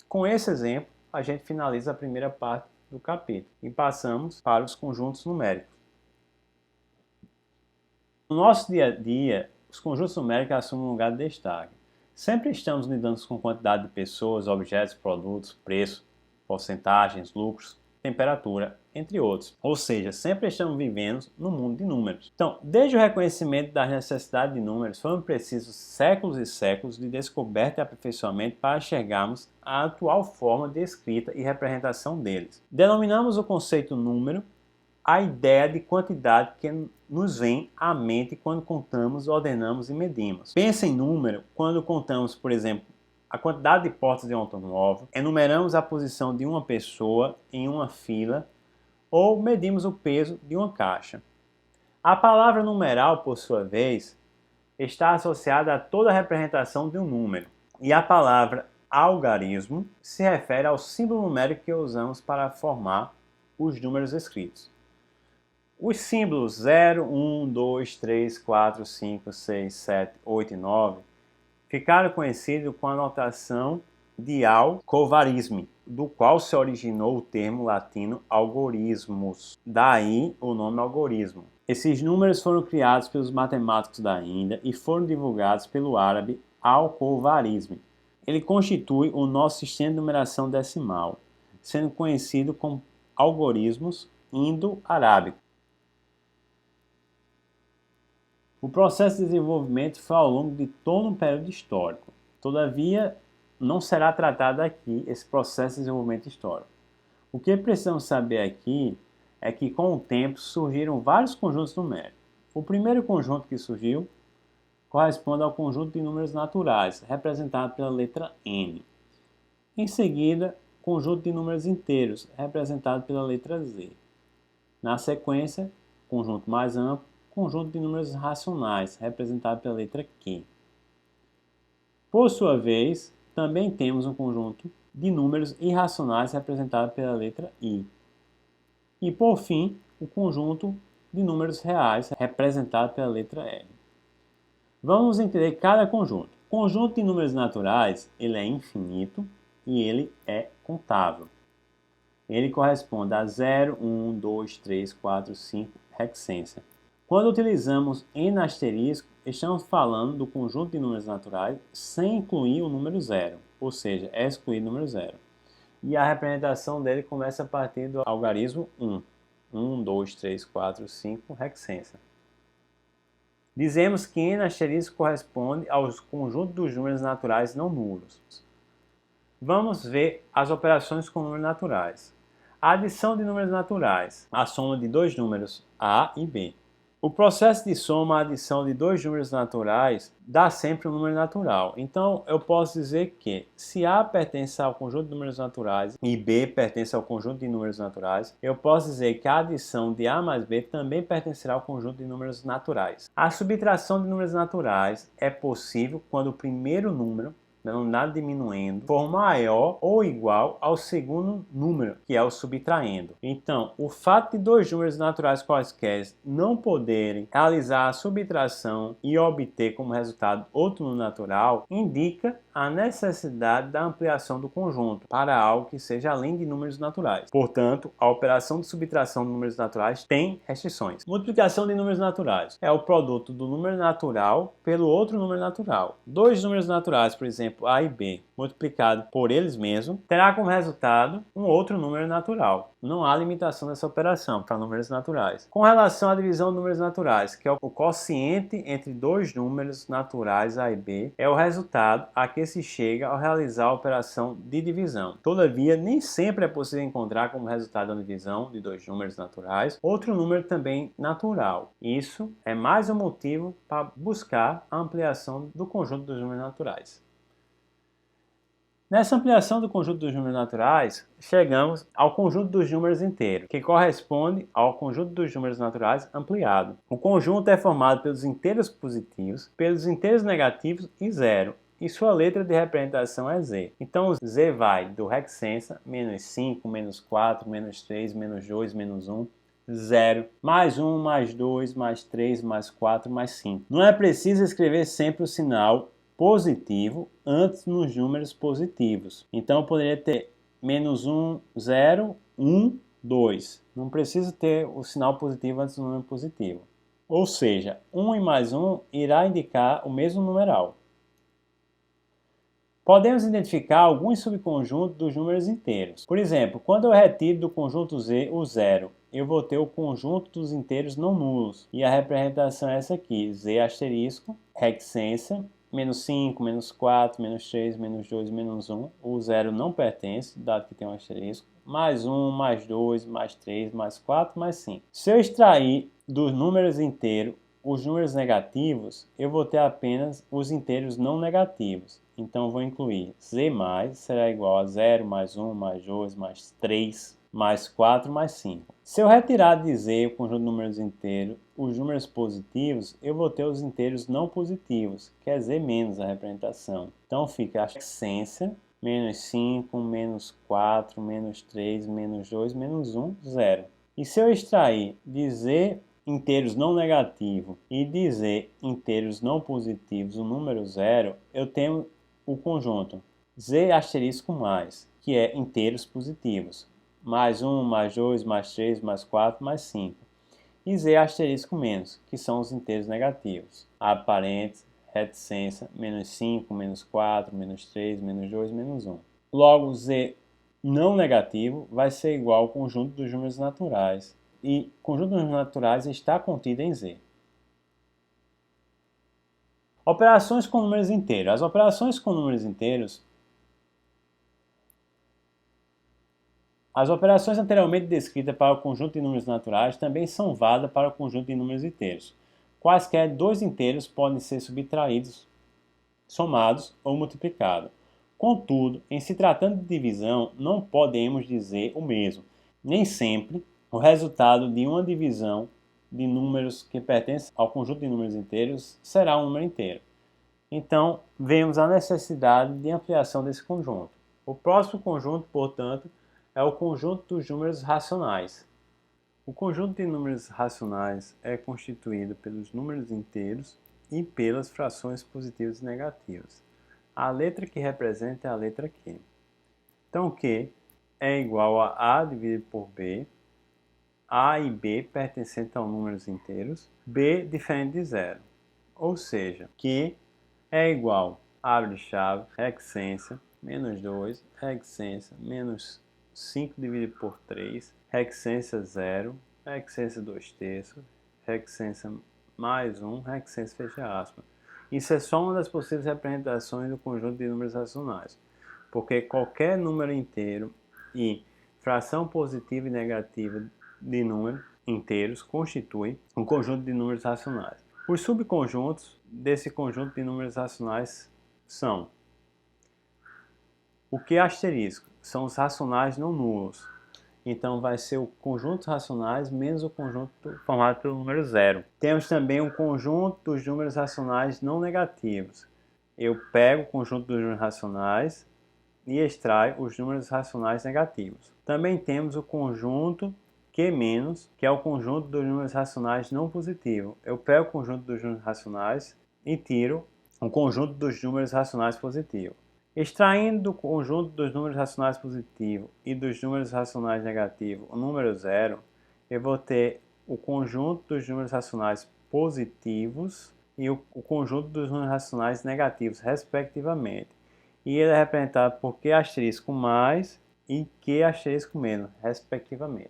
Com esse exemplo, a gente finaliza a primeira parte do capítulo e passamos para os conjuntos numéricos. No nosso dia a dia, os conjuntos numéricos assumem um lugar de destaque. Sempre estamos lidando com quantidade de pessoas, objetos, produtos, preço, porcentagens, lucros, temperatura, entre outros. Ou seja, sempre estamos vivendo no mundo de números. Então, desde o reconhecimento das necessidades de números, foram precisos séculos e séculos de descoberta e aperfeiçoamento para chegarmos à atual forma de escrita e representação deles. Denominamos o conceito número a ideia de quantidade que nos vem à mente quando contamos, ordenamos e medimos. Pensa em número quando contamos, por exemplo, a quantidade de portas de um automóvel, enumeramos a posição de uma pessoa em uma fila ou medimos o peso de uma caixa. A palavra numeral, por sua vez, está associada a toda a representação de um número. E a palavra algarismo se refere ao símbolo numérico que usamos para formar os números escritos. Os símbolos 0, 1, 2, 3, 4, 5, 6, 7, 8 e 9 ficaram conhecidos com a notação de algovarismo, do qual se originou o termo latino algorismos, daí o nome algoritmo. Esses números foram criados pelos matemáticos da Índia e foram divulgados pelo árabe al-Khwarizmi. Ele constitui o nosso sistema de numeração decimal, sendo conhecido como algoritmos indo-arábicos. O processo de desenvolvimento foi ao longo de todo um período histórico. Todavia, não será tratado aqui esse processo de desenvolvimento histórico. O que precisamos saber aqui é que, com o tempo, surgiram vários conjuntos numéricos. O primeiro conjunto que surgiu corresponde ao conjunto de números naturais, representado pela letra N. Em seguida, conjunto de números inteiros, representado pela letra Z. Na sequência, conjunto mais amplo, conjunto de números racionais, representado pela letra Q. Por sua vez, também temos um conjunto de números irracionais, representado pela letra I. E, por fim, o conjunto de números reais, representado pela letra R. Vamos entender cada conjunto. O conjunto de números naturais, ele é infinito e ele é contável. Ele corresponde a 0, 1, 2, 3, 4, 5 hexadecimal. Quando utilizamos N asterisco, estamos falando do conjunto de números naturais sem incluir o número 0, ou seja, é excluído o número 0. E a representação dele começa a partir do algarismo 1. 1, 2, 3, 4, 5 hexadecimal. Dizemos que N asterisco corresponde ao conjunto dos números naturais não nulos. Vamos ver as operações com números naturais. A adição de números naturais, a soma de dois números A e B. O processo de soma, a adição de dois números naturais, dá sempre um número natural. Então, eu posso dizer que, se A pertence ao conjunto de números naturais e B pertence ao conjunto de números naturais, eu posso dizer que a adição de A mais B também pertencerá ao conjunto de números naturais. A subtração de números naturais é possível quando o primeiro número, denominado diminuendo, for maior ou igual ao segundo número, que é o subtraindo. Então, o fato de dois números naturais quaisquer não poderem realizar a subtração e obter como resultado outro número natural, indica a necessidade da ampliação do conjunto para algo que seja além de números naturais. Portanto, a operação de subtração de números naturais tem restrições. Multiplicação de números naturais é o produto do número natural pelo outro número natural. Dois números naturais, por exemplo, A e B, multiplicado por eles mesmos, terá como resultado um outro número natural. Não há limitação dessa operação para números naturais. Com relação à divisão de números naturais, que é o quociente entre dois números naturais A e B, é o resultado a que se chega ao realizar a operação de divisão. Todavia, nem sempre é possível encontrar como resultado da divisão de dois números naturais outro número também natural. Isso é mais um motivo para buscar a ampliação do conjunto dos números naturais. Nessa ampliação do conjunto dos números naturais, chegamos ao conjunto dos números inteiros, que corresponde ao conjunto dos números naturais ampliado. O conjunto é formado pelos inteiros positivos, pelos inteiros negativos e zero, e sua letra de representação é Z. Então, Z vai do hexadecimal, menos 5, menos 4, menos 3, menos 2, menos 1, 0, mais 1, mais 2, mais 3, mais 4, mais 5. Não é preciso escrever sempre o sinal positivo antes nos números positivos. Então, eu poderia ter menos 1, 0, 1, 2. Não preciso ter o sinal positivo antes do número positivo. Ou seja, 1 e mais 1 irá indicar o mesmo numeral. Podemos identificar alguns subconjuntos dos números inteiros. Por exemplo, quando eu retiro do conjunto Z o 0, eu vou ter o conjunto dos inteiros não nulos. E a representação é essa aqui, Z asterisco, hexadecimal, menos 5, menos 4, menos 3, menos 2, menos 1. O 0 não pertence, dado que tem um asterisco. Mais 1, mais 2, mais 3, mais 4, mais 5. Se eu extrair dos números inteiros os números negativos, eu vou ter apenas os inteiros não negativos. Então, vou incluir Z mais será igual a 0, mais 1, mais 2, mais 3, mais 4, mais 5. Se eu retirar de Z o conjunto de números inteiros, os números positivos, eu vou ter os inteiros não positivos, que é Z menos a representação. Então, fica a essência, menos 5, menos 4, menos 3, menos 2, menos 1, 0. E se eu extrair de Z inteiros não negativos e dizer inteiros não positivos o número 0, eu tenho o conjunto Z asterisco mais, que é inteiros positivos, mais 1, mais 2, mais 3, mais 4, mais 5. E Z asterisco menos, que são os inteiros negativos. Abre parênteses, reticência, menos 5, menos 4, menos 3, menos 2, menos 1. Logo, Z não negativo vai ser igual ao conjunto dos números naturais. E o conjunto dos números naturais está contido em Z. Operações com números inteiros. As operações com números inteiros. As operações anteriormente descritas para o conjunto de números naturais também são válidas para o conjunto de números inteiros. Quaisquer dois inteiros podem ser subtraídos, somados ou multiplicados. Contudo, em se tratando de divisão, não podemos dizer o mesmo. Nem sempre o resultado de uma divisão de números que pertencem ao conjunto de números inteiros será um número inteiro. Então, vemos a necessidade de ampliação desse conjunto. O próximo conjunto, portanto, é o conjunto dos números racionais. O conjunto de números racionais é constituído pelos números inteiros e pelas frações positivas e negativas. A letra que representa é a letra Q. Então, Q é igual a A dividido por B, A e B pertencentes a números inteiros, B diferente de zero. Ou seja, Q é igual, abre chave, reticência, menos 2, reticência, menos 5 dividido por 3, reticência 0, reticência 2/3, reticência mais 1, reticência fecha aspas. Isso é só uma das possíveis representações do conjunto de números racionais, porque qualquer número inteiro e fração positiva e negativa de números inteiros constitui um conjunto de números racionais. Os subconjuntos desse conjunto de números racionais são o Q asterisco, são os racionais não nulos. Então vai ser o conjunto dos racionais menos o conjunto formado pelo número zero. Temos também um conjunto dos números racionais não negativos. Eu pego o conjunto dos números racionais e extraio os números racionais negativos. Também temos o conjunto Q-, que é o conjunto dos números racionais não positivos. Eu pego o conjunto dos números racionais e tiro o conjunto dos números racionais positivos. Extraindo do conjunto dos números racionais positivos e dos números racionais negativos o número zero, eu vou ter o conjunto dos números racionais positivos e o conjunto dos números racionais negativos, respectivamente. E ele é representado por Q asterisco mais e Q asterisco menos, respectivamente.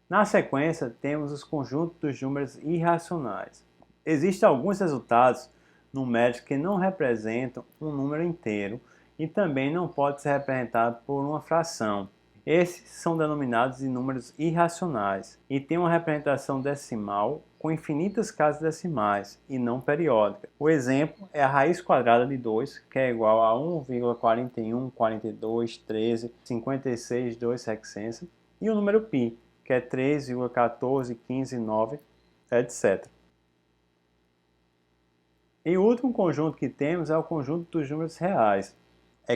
Na sequência, temos os conjuntos dos números irracionais. Existem alguns resultados numéricos que não representam um número inteiro e também não pode ser representado por uma fração. Esses são denominados de números irracionais e têm uma representação decimal com infinitas casas decimais e não periódica. O exemplo é a raiz quadrada de 2, que é igual a 1,41, 42, 13, 56, 2 sextência, e o número π, que é 3,14, 15, 9, etc. E o último conjunto que temos é o conjunto dos números reais.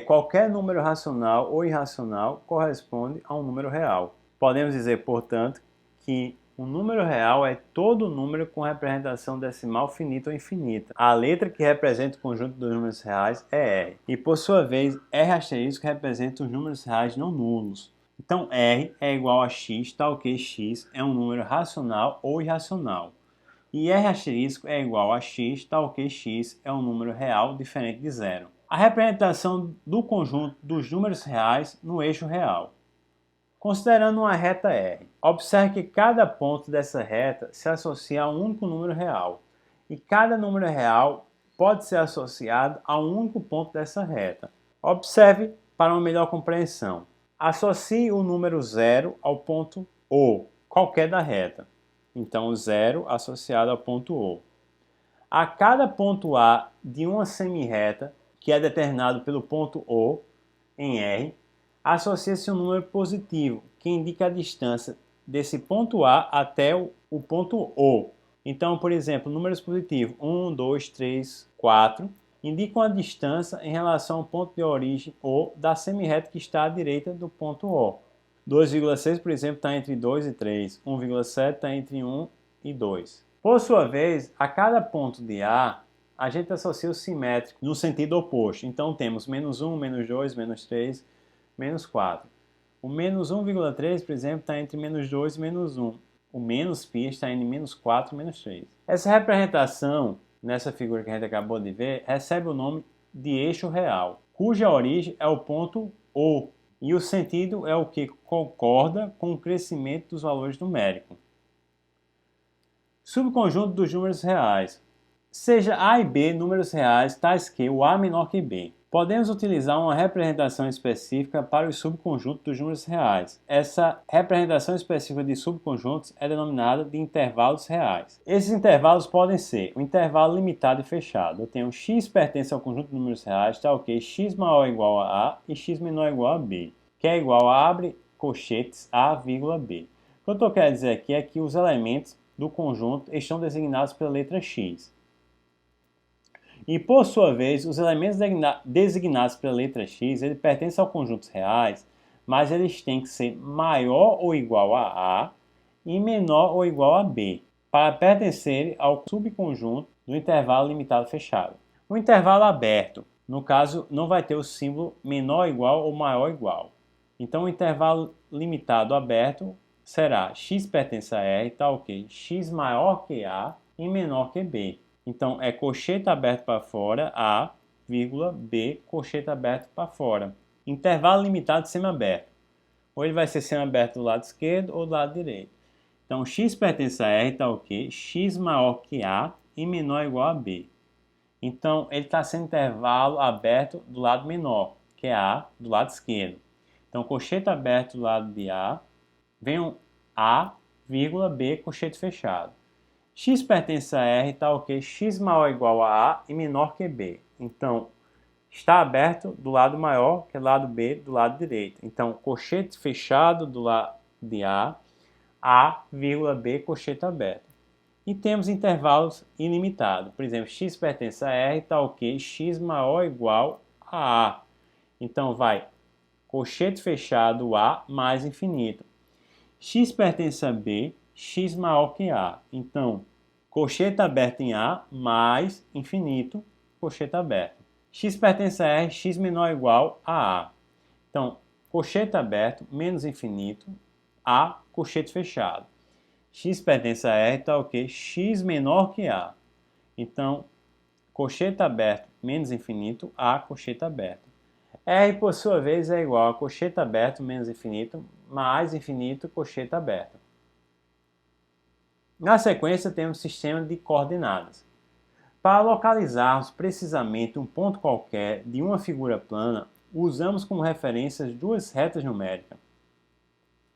Qualquer número racional ou irracional corresponde a um número real. Podemos dizer, portanto, que um número real é todo número com representação decimal finita ou infinita. A letra que representa o conjunto dos números reais é R. E, por sua vez, R asterisco representa os números reais não nulos. Então, R é igual a x, tal que x é um número racional ou irracional. E R asterisco é igual a x, tal que x é um número real diferente de zero. A representação do conjunto dos números reais no eixo real. Considerando uma reta R, observe que cada ponto dessa reta se associa a um único número real. E cada número real pode ser associado a um único ponto dessa reta. Observe para uma melhor compreensão. Associe o número 0 ao ponto O, qualquer da reta. Então, o 0 associado ao ponto O. A cada ponto A de uma semirreta, que é determinado pelo ponto O em R, associa-se um número positivo, que indica a distância desse ponto A até o ponto O. Então, por exemplo, números positivos 1, 2, 3, 4 indicam a distância em relação ao ponto de origem O da semirreta que está à direita do ponto O. 2,6, por exemplo, está entre 2 e 3. 1,7 está entre 1 e 2. Por sua vez, a cada ponto de A, a gente associa o simétrico no sentido oposto. Então temos menos 1, menos 2, menos 3, menos 4. O menos 1,3, por exemplo, está entre menos 2 e menos 1. O menos π está entre menos 4 e menos 3. Essa representação, nessa figura que a gente acabou de ver, recebe o nome de eixo real, cuja origem é o ponto O, e o sentido é o que concorda com o crescimento dos valores numéricos. Subconjunto dos números reais. Seja A e B números reais tais que o A menor que B. Podemos utilizar uma representação específica para o subconjunto dos números reais. Essa representação específica de subconjuntos é denominada de intervalos reais. Esses intervalos podem ser o intervalo limitado e fechado. Eu tenho x pertence ao conjunto de números reais, tal que x maior ou igual a A e x menor ou igual a B, que é igual a abre colchetes A, vírgula B. O que eu estou querendo dizer aqui é que os elementos do conjunto estão designados pela letra x. E, por sua vez, os elementos designados pela letra x, eles pertencem aos conjuntos reais, mas eles têm que ser maior ou igual a A e menor ou igual a B, para pertencerem ao subconjunto do intervalo limitado fechado. O intervalo aberto, no caso, não vai ter o símbolo menor igual ou maior igual. Então, o intervalo limitado aberto será x pertence a R, tal que x maior que A e menor que B. Então, é colchete aberto para fora, A, vírgula, B, colchete aberto para fora. Intervalo limitado semiaberto. Ou ele vai ser semiaberto do lado esquerdo ou do lado direito. Então, x pertence a R, tal que x maior que A e menor ou igual a B. Então, ele está sendo intervalo aberto do lado menor, que é A, do lado esquerdo. Então, colchete aberto do lado de A, vem um A, vírgula, B, colchete fechado. X pertence a R, tal que x maior ou igual a A e menor que B. Então, está aberto do lado maior, que é o lado B, do lado direito. Então, colchete fechado do lado de A, vírgula, B, colchete aberto. E temos intervalos ilimitados. Por exemplo, x pertence a R, tal que x maior ou igual a A. Então, vai colchete fechado A mais infinito. X pertence a B, x maior que A. Então, colchete aberto em A mais infinito, colchete aberto. X pertence a R, x menor ou igual a A. Então, colchete aberto menos infinito, A, colchete fechado. X pertence a R, tal que x menor que A. Então, colchete aberto menos infinito, A, colchete aberto. R, por sua vez, é igual a colchete aberto menos infinito, mais infinito, colchete aberto. Na sequência, temos o sistema de coordenadas. Para localizarmos precisamente um ponto qualquer de uma figura plana, usamos como referência as duas retas numéricas.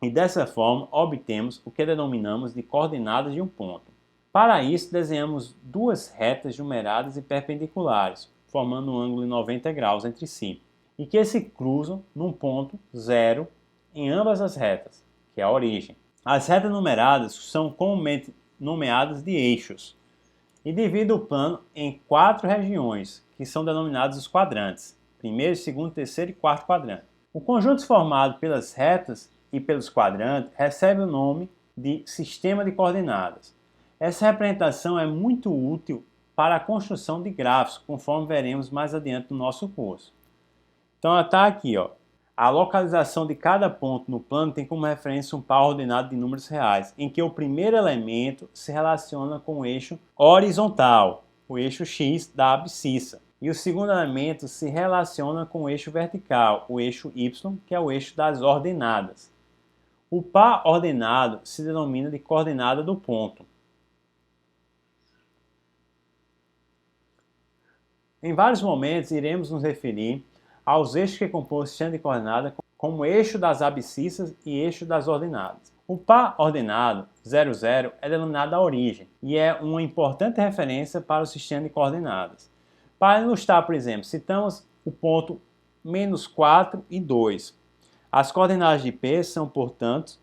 E dessa forma, obtemos o que denominamos de coordenadas de um ponto. Para isso, desenhamos duas retas numeradas e perpendiculares, formando um ângulo de 90 graus entre si, e que se cruzam num ponto zero em ambas as retas, que é a origem. As retas numeradas são comumente nomeadas de eixos e dividem o plano em 4 regiões, que são denominadas os quadrantes: primeiro, segundo, terceiro e quarto quadrante. O conjunto formado pelas retas e pelos quadrantes recebe o nome de sistema de coordenadas. Essa representação é muito útil para a construção de gráficos, conforme veremos mais adiante no nosso curso. Então está aqui, ó. A localização de cada ponto no plano tem como referência um par ordenado de números reais, em que o primeiro elemento se relaciona com o eixo horizontal, o eixo x da abscissa, e o segundo elemento se relaciona com o eixo vertical, o eixo y, que é o eixo das ordenadas. O par ordenado se denomina de coordenada do ponto. Em vários momentos iremos nos referir aos eixos que compõem o sistema de coordenadas como eixo das abscissas e eixo das ordenadas. O par ordenado 0, 0 é denominado a origem e é uma importante referência para o sistema de coordenadas. Para ilustrar, por exemplo, citamos o ponto menos 4 e 2. As coordenadas de P são, portanto,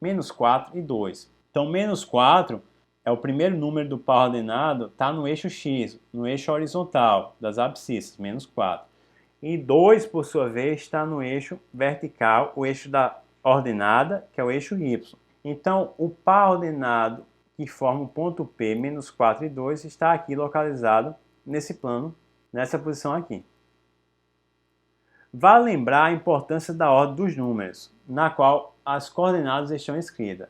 menos 4 e 2. Então, menos 4 é o primeiro número do par ordenado, está no eixo x, no eixo horizontal das abscissas, menos 4. E 2, por sua vez, está no eixo vertical, o eixo da ordenada, que é o eixo y. Então, o par ordenado que forma o ponto P, menos 4 e 2, está aqui localizado nesse plano, nessa posição aqui. Vale lembrar a importância da ordem dos números, na qual as coordenadas estão escritas.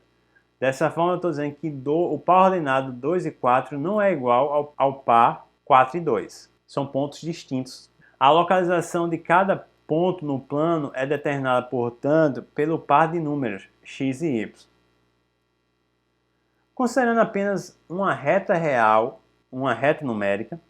Dessa forma, eu estou dizendo que o par ordenado 2 e 4 não é igual ao par 4 e 2. São pontos distintos. A localização de cada ponto no plano é determinada, portanto, pelo par de números x e y. Considerando apenas uma reta real, uma reta numérica,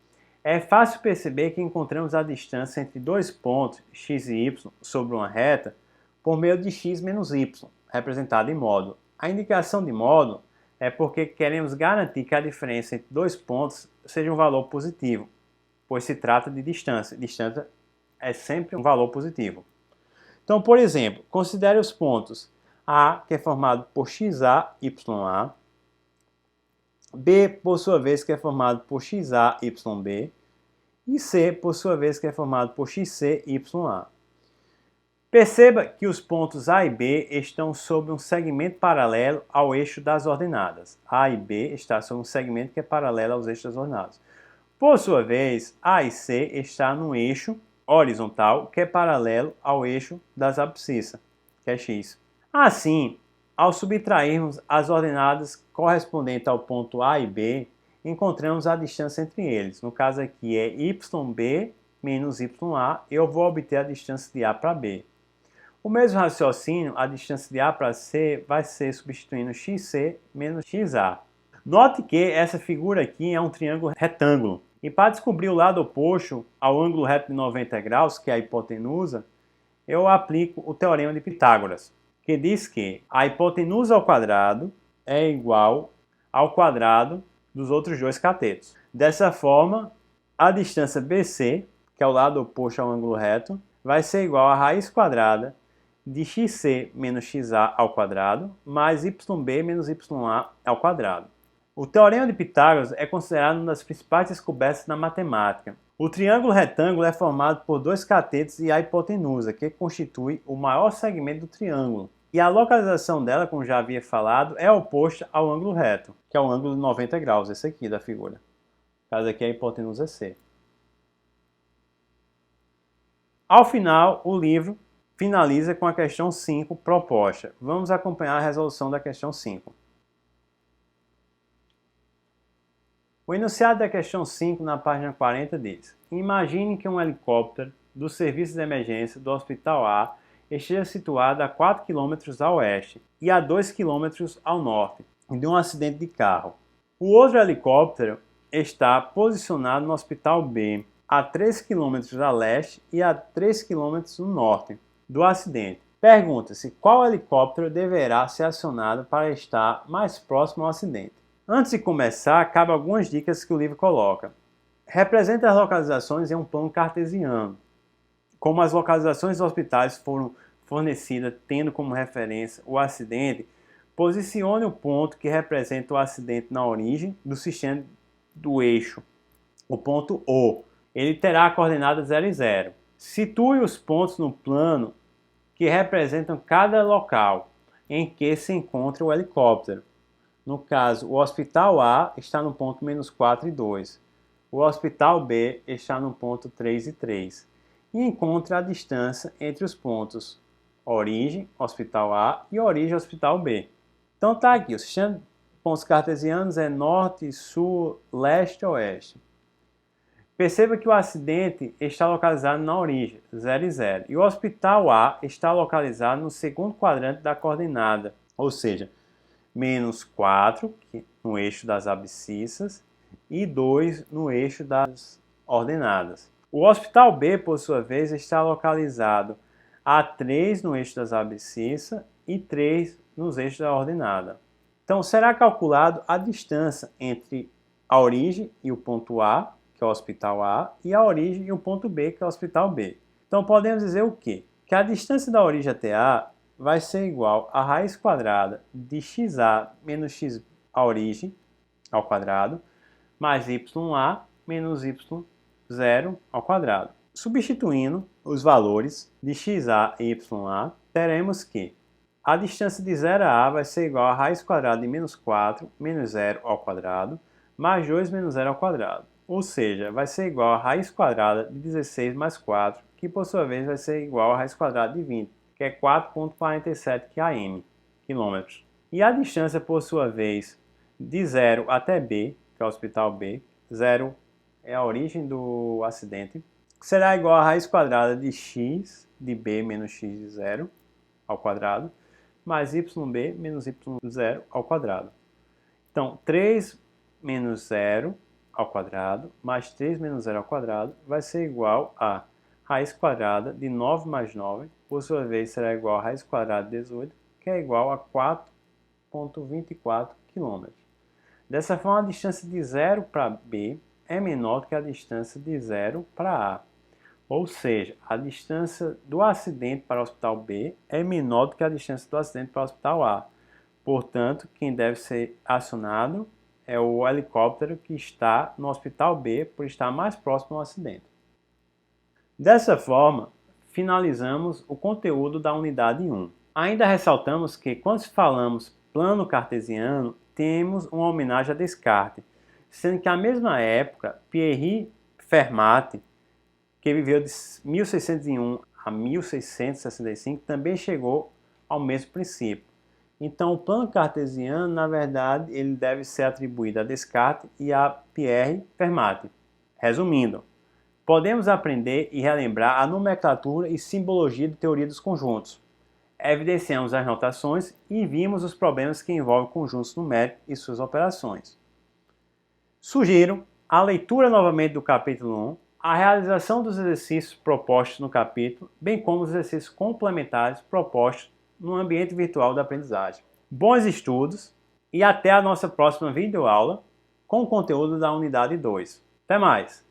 é fácil perceber que encontramos a distância entre dois pontos x e y sobre uma reta por meio de x menos y, representado em módulo. A indicação de módulo é porque queremos garantir que a diferença entre dois pontos seja um valor positivo, pois se trata de distância. Distância é sempre um valor positivo. Então, por exemplo, considere os pontos A, que é formado por xa, ya, B, por sua vez, que é formado por xa, yb, e C, por sua vez, que é formado por xc, ya. Perceba que os pontos A e B estão sob um segmento paralelo ao eixo das ordenadas. A e B estão sob um segmento que é paralelo aos eixos das ordenadas. Por sua vez, A e C estão no eixo horizontal que é paralelo ao eixo das abscissas, que é x. Assim, ao subtrairmos as ordenadas correspondentes ao ponto A e B, encontramos a distância entre eles. No caso aqui é yb menos ya, eu vou obter a distância de A para B. O mesmo raciocínio, a distância de A para C, vai ser substituindo xc menos xa. Note que essa figura aqui é um triângulo retângulo. E para descobrir o lado oposto ao ângulo reto de 90 graus, que é a hipotenusa, eu aplico o teorema de Pitágoras, que diz que a hipotenusa ao quadrado é igual ao quadrado dos outros dois catetos. Dessa forma, a distância BC, que é o lado oposto ao ângulo reto, vai ser igual a raiz quadrada de xc menos xa ao quadrado, mais yb menos ya ao quadrado. O teorema de Pitágoras é considerado uma das principais descobertas na matemática. O triângulo retângulo é formado por dois catetos e a hipotenusa, que constitui o maior segmento do triângulo. E a localização dela, como já havia falado, é oposta ao ângulo reto, que é o ângulo de 90 graus, esse aqui da figura. No caso aqui, a hipotenusa é C. Ao final, o livro finaliza com a questão 5 proposta. Vamos acompanhar a resolução da questão 5. O enunciado da questão 5, na página 40, diz: imagine que um helicóptero do serviço de emergência do Hospital A esteja situado a 4 km a oeste e a 2 km ao norte de um acidente de carro. O outro helicóptero está posicionado no Hospital B, a 3 km a leste e a 3 km no norte do acidente. Pergunta-se qual helicóptero deverá ser acionado para estar mais próximo ao acidente. Antes de começar, cabe algumas dicas que o livro coloca. Representa as localizações em um plano cartesiano. Como as localizações dos hospitais foram fornecidas tendo como referência o acidente, posicione o ponto que representa o acidente na origem do sistema do eixo, o ponto O. Ele terá a coordenada 0 e 0. Situe os pontos no plano que representam cada local em que se encontra o helicóptero. No caso, o Hospital A está no ponto -4 e 2. O Hospital B está no ponto 3 e 3. E encontre a distância entre os pontos origem, Hospital A, e origem, Hospital B. Então está aqui, o sistema de pontos cartesianos é norte, sul, leste e oeste. Perceba que o acidente está localizado na origem, 0 e 0. E o Hospital A está localizado no segundo quadrante da coordenada, ou seja, -4 no eixo das abscissas e 2 no eixo das ordenadas. O Hospital B, por sua vez, está localizado a 3 no eixo das abscissas e 3 nos eixos da ordenada. Então, será calculado a distância entre a origem e o ponto A, que é o Hospital A, e a origem e o ponto B, que é o Hospital B. Então, podemos dizer o quê? Que a distância da origem até A vai ser igual a raiz quadrada de xa menos x a origem ao quadrado, mais ya menos y0 ao quadrado. Substituindo os valores de xa e ya, teremos que a distância de 0 a A vai ser igual a raiz quadrada de -4 menos 0 ao quadrado, mais 2 menos 0 ao quadrado. ou seja, vai ser igual a raiz quadrada de 16 mais 4, que por sua vez vai ser igual a raiz quadrada de 20, que é 4,47 km, quilômetros. E a distância, por sua vez, de 0 até B, que é o hospital B, 0 é a origem do acidente, será igual a raiz quadrada de x de B menos x de 0 ao quadrado, mais yb menos y0 ao quadrado. Então, 3 menos 0 ao quadrado, mais 3 menos 0 ao quadrado, vai ser igual a raiz quadrada de 9 mais 9, por sua vez será igual a raiz quadrada de 18, que é igual a 4,24 km. Dessa forma, a distância de 0 para B é menor que a distância de 0 para A. Ou seja, a distância do acidente para o hospital B é menor do que a distância do acidente para o hospital A. Portanto, quem deve ser acionado é o helicóptero que está no hospital B por estar mais próximo ao acidente. Dessa forma, finalizamos o conteúdo da unidade 1. Ainda ressaltamos que, quando falamos plano cartesiano, temos uma homenagem a Descartes, sendo que, na mesma época, Pierre Fermat, que viveu de 1601 a 1665, também chegou ao mesmo princípio. Então, o plano cartesiano, na verdade, ele deve ser atribuído a Descartes e a Pierre Fermat. Resumindo, podemos aprender e relembrar a nomenclatura e simbologia de teoria dos conjuntos. Evidenciamos as notações e vimos os problemas que envolvem conjuntos numéricos e suas operações. Sugiro a leitura novamente do capítulo 1, a realização dos exercícios propostos no capítulo, bem como os exercícios complementares propostos no ambiente virtual da aprendizagem. Bons estudos e até a nossa próxima videoaula com o conteúdo da unidade 2. Até mais!